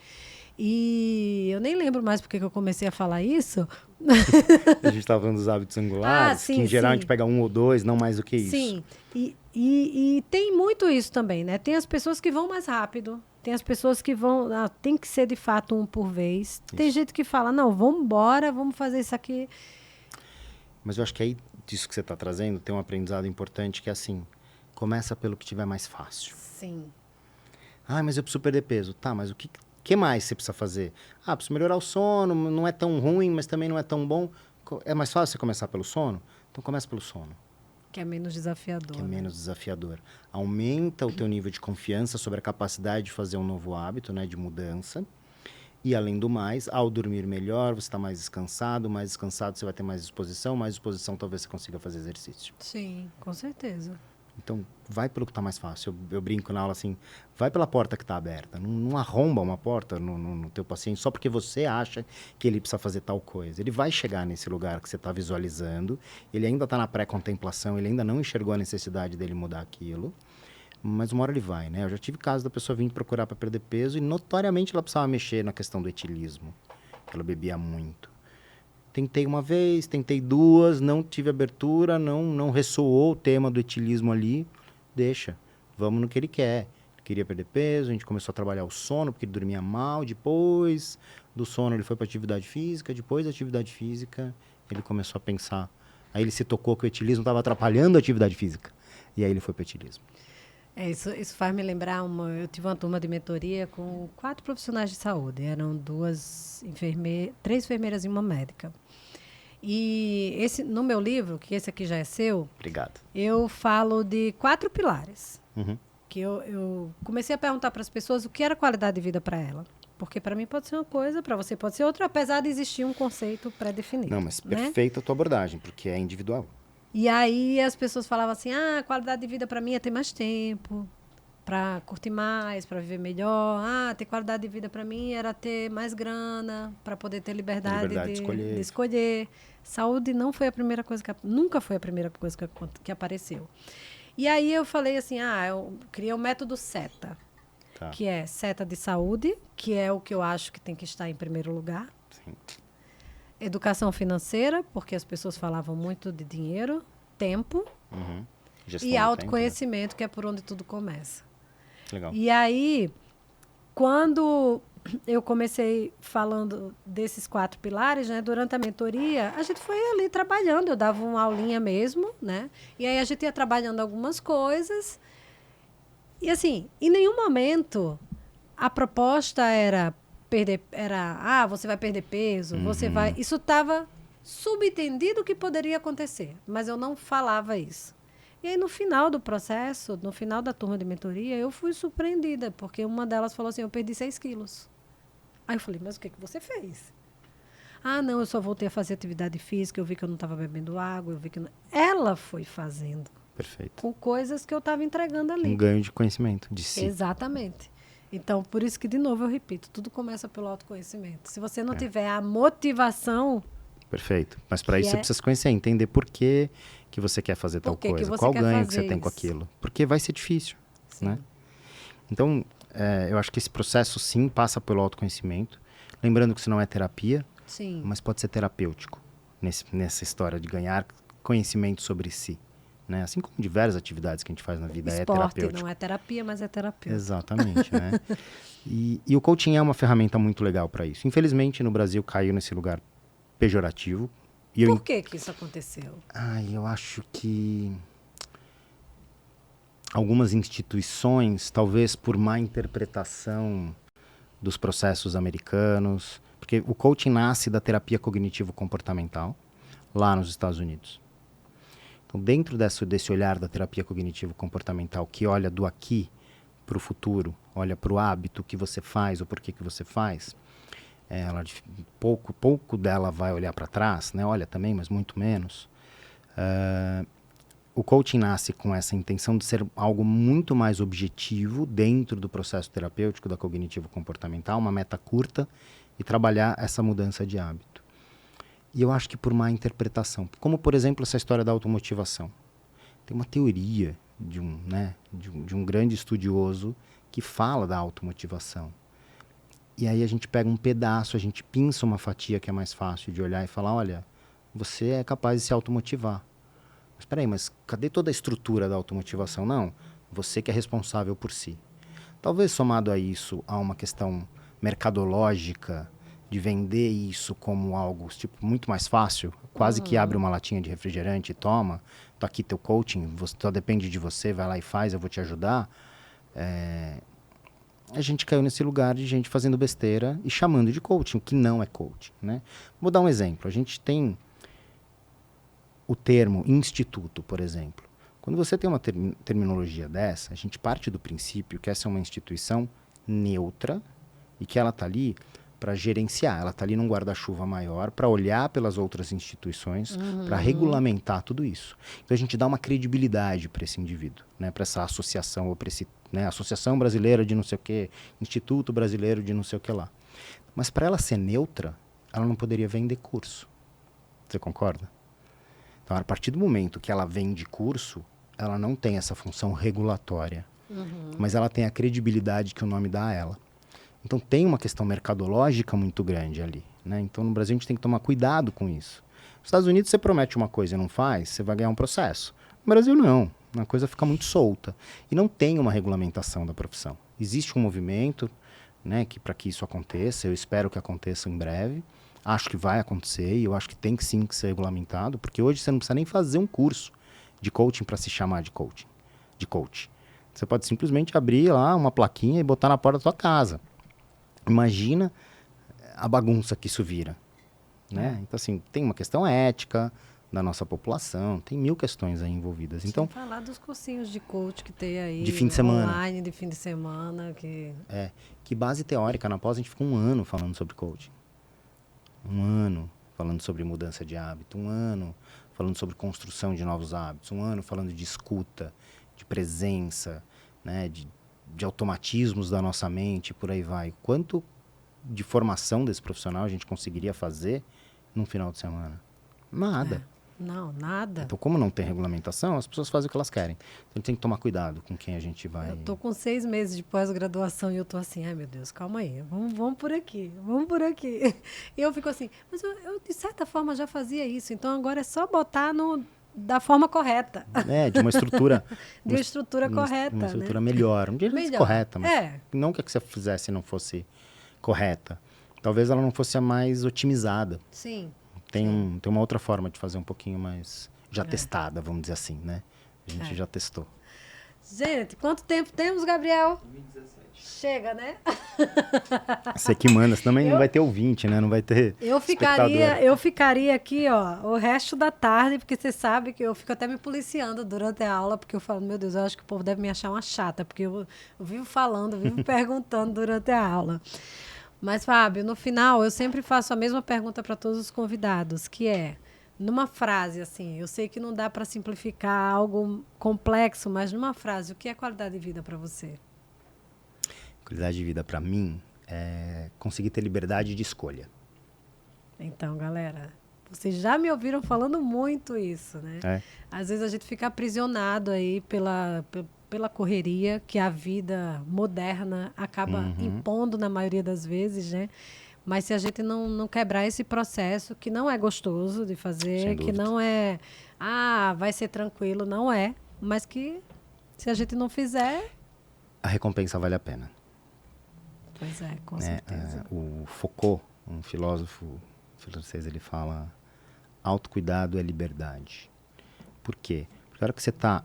E eu nem lembro mais porque que eu comecei a falar isso. A gente estava falando dos hábitos angulares, que em geral a gente pega 1 ou 2, não mais do que isso. Sim, e tem muito isso também, né? Tem as pessoas que vão mais rápido, Tem as pessoas que vão... tem que ser, de fato, um por vez. Isso. Tem gente que fala, não, vamos embora, vamos fazer isso aqui. Mas eu acho que aí, disso que você está trazendo, tem um aprendizado importante que é assim, começa pelo que tiver mais fácil. Sim. Mas eu preciso perder peso. Tá, mas o que mais você precisa fazer? Preciso melhorar o sono, não é tão ruim, mas também não é tão bom. É mais fácil você começar pelo sono? Então começa pelo sono. Que é menos desafiador. Que é menos desafiador. Aumenta o teu nível de confiança sobre a capacidade de fazer um novo hábito, né, de mudança. E, além do mais, ao dormir melhor, você está mais descansado você vai ter mais disposição talvez você consiga fazer exercício. Sim, com certeza. Então, vai pelo que está mais fácil. Eu brinco na aula assim, vai pela porta que está aberta. Não arromba uma porta no teu paciente só porque você acha que ele precisa fazer tal coisa. Ele vai chegar nesse lugar que você está visualizando, ele ainda está na pré-contemplação, ele ainda não enxergou a necessidade dele mudar aquilo, mas uma hora ele vai, né? Eu já tive casos da pessoa vir procurar para perder peso e notoriamente ela precisava mexer na questão do etilismo, que ela bebia muito. Tentei uma vez, tentei duas, não tive abertura, não ressoou o tema do etilismo ali. Deixa, vamos no que ele quer. Ele queria perder peso, a gente começou a trabalhar o sono, porque ele dormia mal. Depois do sono ele foi para atividade física, depois da atividade física ele começou a pensar. Aí ele se tocou que o etilismo estava atrapalhando a atividade física. E aí ele foi para o etilismo. Isso faz me lembrar, eu tive uma turma de mentoria com 4 profissionais de saúde. Eram 3 enfermeiras e uma médica. E no meu livro, que esse aqui já é seu... Obrigado. Eu falo de 4 pilares. Uhum. Que eu comecei a perguntar para as pessoas o que era qualidade de vida para ela. Porque para mim pode ser uma coisa, para você pode ser outra, apesar de existir um conceito pré-definido. Não, mas né? perfeita a tua abordagem, porque é individual. E aí as pessoas falavam assim, qualidade de vida para mim é ter mais tempo, para curtir mais, para viver melhor. Ter qualidade de vida para mim era ter mais grana, para poder ter liberdade de escolher. Saúde não foi a primeira coisa nunca foi a primeira coisa que apareceu. E aí eu falei assim, eu criei o método SETA, tá. Que é SETA de saúde, que é o que eu acho que tem que estar em primeiro lugar. Sim. Educação financeira, porque as pessoas falavam muito de dinheiro, tempo, e autoconhecimento, tempo, né? Que é por onde tudo começa. Legal. E aí, quando eu comecei falando desses 4 pilares, né, durante a mentoria, a gente foi ali trabalhando, eu dava uma aulinha mesmo, né? E aí a gente ia trabalhando algumas coisas. E assim, em nenhum momento a proposta era você vai perder peso, você vai... Isso estava subentendido que poderia acontecer, mas eu não falava isso. E aí, no final do processo, no final da turma de mentoria, eu fui surpreendida, porque uma delas falou assim, eu perdi 6 quilos. Aí eu falei, mas o que você fez? Não, eu só voltei a fazer atividade física, eu vi que eu não estava bebendo água, eu vi que... Ela foi fazendo. Perfeito. Com coisas que eu estava entregando ali. Um ganho de conhecimento, de si. Exatamente. Então, por isso que, de novo, eu repito, tudo começa pelo autoconhecimento. Se você não tiver a motivação... Perfeito. Mas para isso você precisa se conhecer, entender por que você quer fazer tal coisa, qual ganho que você tem com aquilo. Porque vai ser difícil, né? Então, eu acho que esse processo, sim, passa pelo autoconhecimento. Lembrando que isso não é terapia, sim, mas pode ser terapêutico nessa história de ganhar conhecimento sobre si. Né? Assim como diversas atividades que a gente faz na vida é terapêutico. Não é terapia, mas é terapêutico. Exatamente, né? E o coaching é uma ferramenta muito legal para isso. Infelizmente, no Brasil, caiu nesse lugar pejorativo. Por que isso aconteceu? Eu acho que algumas instituições, talvez por má interpretação dos processos americanos, porque o coaching nasce da terapia cognitivo-comportamental lá nos Estados Unidos. Então, dentro desse olhar da terapia cognitivo-comportamental, que olha do aqui para o futuro, olha para o hábito que você faz ou por que você faz, pouco dela vai olhar para trás, né? Olha também, mas muito menos. O coaching nasce com essa intenção de ser algo muito mais objetivo dentro do processo terapêutico da cognitivo-comportamental, uma meta curta, e trabalhar essa mudança de hábito. E eu acho que por má interpretação. Como, por exemplo, essa história da automotivação. Tem uma teoria de um grande estudioso que fala da automotivação. E aí a gente pega um pedaço, a gente pinça uma fatia que é mais fácil de olhar e falar, olha, você é capaz de se automotivar. Mas cadê toda a estrutura da automotivação? Não, você que é responsável por si. Talvez somado a isso, a uma questão mercadológica de vender isso como algo tipo, muito mais fácil, quase que abre uma latinha de refrigerante e toma, tô aqui teu coaching, só depende de você, vai lá e faz, eu vou te ajudar. A gente caiu nesse lugar de gente fazendo besteira e chamando de coaching, o que não é coaching, né? Vou dar um exemplo. A gente tem o termo instituto, por exemplo. Quando você tem uma terminologia dessa, a gente parte do princípio que essa é uma instituição neutra e que ela está ali para gerenciar, ela está ali num guarda-chuva maior para olhar pelas outras instituições, para regulamentar tudo isso. Então a gente dá uma credibilidade para esse indivíduo, né, para essa associação, ou para esse, né, Associação Brasileira de não sei o quê, Instituto Brasileiro de não sei o que lá. Mas para ela ser neutra, ela não poderia vender curso. Você concorda? Então, a partir do momento que ela vende curso, ela não tem essa função regulatória, mas ela tem a credibilidade que o nome dá a ela. Então, tem uma questão mercadológica muito grande ali, né? Então, no Brasil, a gente tem que tomar cuidado com isso. Nos Estados Unidos, você promete uma coisa e não faz, você vai ganhar um processo. No Brasil, não. A coisa fica muito solta. E não tem uma regulamentação da profissão. Existe um movimento, né, para que isso aconteça. Eu espero que aconteça em breve. Acho que vai acontecer e eu acho que tem que sim que ser regulamentado, porque hoje você não precisa nem fazer um curso de coaching para se chamar de coaching, de coach. Você pode simplesmente abrir lá uma plaquinha e botar na porta da sua casa. Imagina a bagunça que isso vira, né? Então, assim, tem uma questão ética da nossa população, tem 1000 questões aí envolvidas. Então, sem falar dos cursinhos de coach que tem aí. De fim de semana. Online, de fim de semana. Que base teórica, na pós a gente fica um ano falando sobre coaching. Um ano falando sobre mudança de hábito, um ano falando sobre construção de novos hábitos, um ano falando de escuta, de presença, né, de automatismos da nossa mente, por aí vai. Quanto de formação desse profissional a gente conseguiria fazer num final de semana? Nada. Não, nada. Então, como não tem regulamentação, as pessoas fazem o que elas querem. Então, a gente tem que tomar cuidado com quem a gente vai... Eu tô com 6 meses de pós-graduação e eu tô assim, ai meu Deus, calma aí, vamos por aqui, vamos por aqui. E eu fico assim, mas eu de certa forma já fazia isso, então agora é só botar da forma correta. De uma estrutura... de uma estrutura correta, uma estrutura, né? melhor. Não diria correta, mas não que a que você fizesse não fosse correta. Talvez ela não fosse a mais otimizada. Sim. Tem uma outra forma de fazer um pouquinho mais... Já testada, vamos dizer assim, né? A gente já testou. Gente, quanto tempo temos, Gabriel? 2017. Chega, né? Você que manda, senão não vai ter ouvinte, né? Não vai ter eu ficaria aqui, ó, o resto da tarde, porque você sabe que eu fico até me policiando durante a aula, porque eu falo, meu Deus, eu acho que o povo deve me achar uma chata, porque eu vivo falando, vivo perguntando durante a aula. Mas, Fábio, no final, eu sempre faço a mesma pergunta para todos os convidados, que é, numa frase, assim, eu sei que não dá para simplificar algo complexo, mas numa frase, o que é qualidade de vida para você? Qualidade de vida para mim é conseguir ter liberdade de escolha. Então, galera, vocês já me ouviram falando muito isso, né? Às vezes a gente fica aprisionado aí pela correria que a vida moderna acaba impondo na maioria das vezes, né? Mas se a gente não quebrar esse processo, que não é gostoso de fazer, que não é, vai ser tranquilo, não é, mas que se a gente não fizer... A recompensa vale a pena. Pois é, com certeza. O Foucault, um filósofo francês, ele fala, autocuidado é liberdade. Por quê? Porque a hora que você está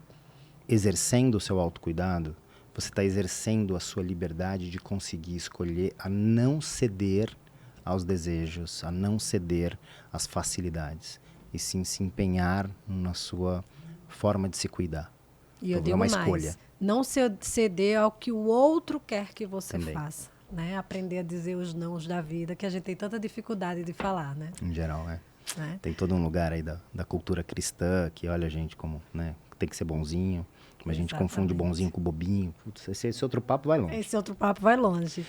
exercendo o seu autocuidado, você está exercendo a sua liberdade de conseguir escolher a não ceder aos desejos, a não ceder às facilidades, e sim se empenhar na sua forma de se cuidar. E eu digo mais, escolha. Não ceder ao que o outro quer que você faça. Né? Aprender a dizer os nãos da vida, que a gente tem tanta dificuldade de falar, né? Em geral, Tem todo um lugar aí da cultura cristã que olha a gente como, né, tem que ser bonzinho, mas a gente confunde bonzinho com bobinho. Putz, esse outro papo vai longe. Esse outro papo vai longe.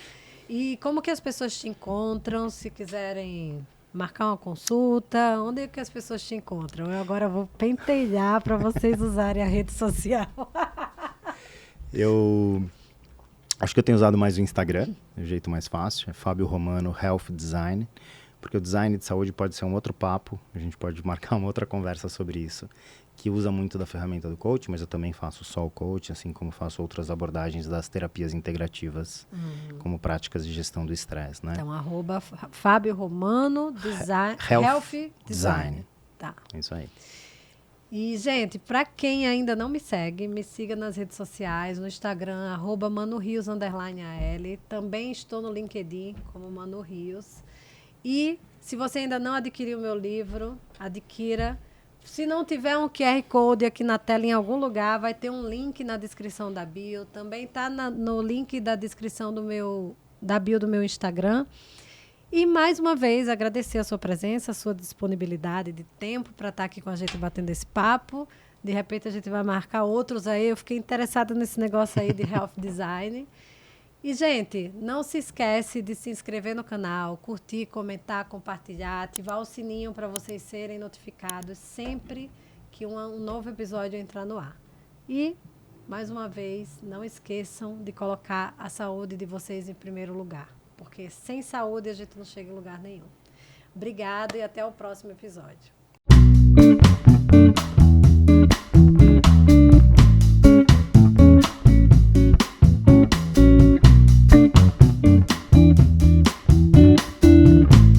E como que as pessoas te encontram, se quiserem marcar uma consulta? Onde é que as pessoas te encontram? Eu agora vou pentelhar para vocês usarem a rede social. Eu acho que eu tenho usado mais o Instagram, é o jeito mais fácil, é Fábio Romano Health Design, porque o design de saúde pode ser um outro papo, a gente pode marcar uma outra conversa sobre isso, que usa muito da ferramenta do coaching, mas eu também faço só o coaching, assim como faço outras abordagens das terapias integrativas, como práticas de gestão do estresse, né? Então, Fábio Romano, Health Design. Tá. Isso aí. E, gente, para quem ainda não me segue, me siga nas redes sociais, no Instagram, @ManoRios_AL. Também estou no LinkedIn como Manu Rios. E se você ainda não adquiriu o meu livro, adquira. Se não tiver um QR Code aqui na tela em algum lugar, vai ter um link na descrição da bio. Também está no link da descrição da bio do meu Instagram. E, mais uma vez, agradecer a sua presença, a sua disponibilidade de tempo para estar aqui com a gente batendo esse papo. De repente, a gente vai marcar outros aí. Eu fiquei interessada nesse negócio aí de Health Design. E, gente, não se esquece de se inscrever no canal, curtir, comentar, compartilhar, ativar o sininho para vocês serem notificados sempre que um novo episódio entrar no ar. E, mais uma vez, não esqueçam de colocar a saúde de vocês em primeiro lugar. Porque sem saúde a gente não chega em lugar nenhum. Obrigada e até o próximo episódio.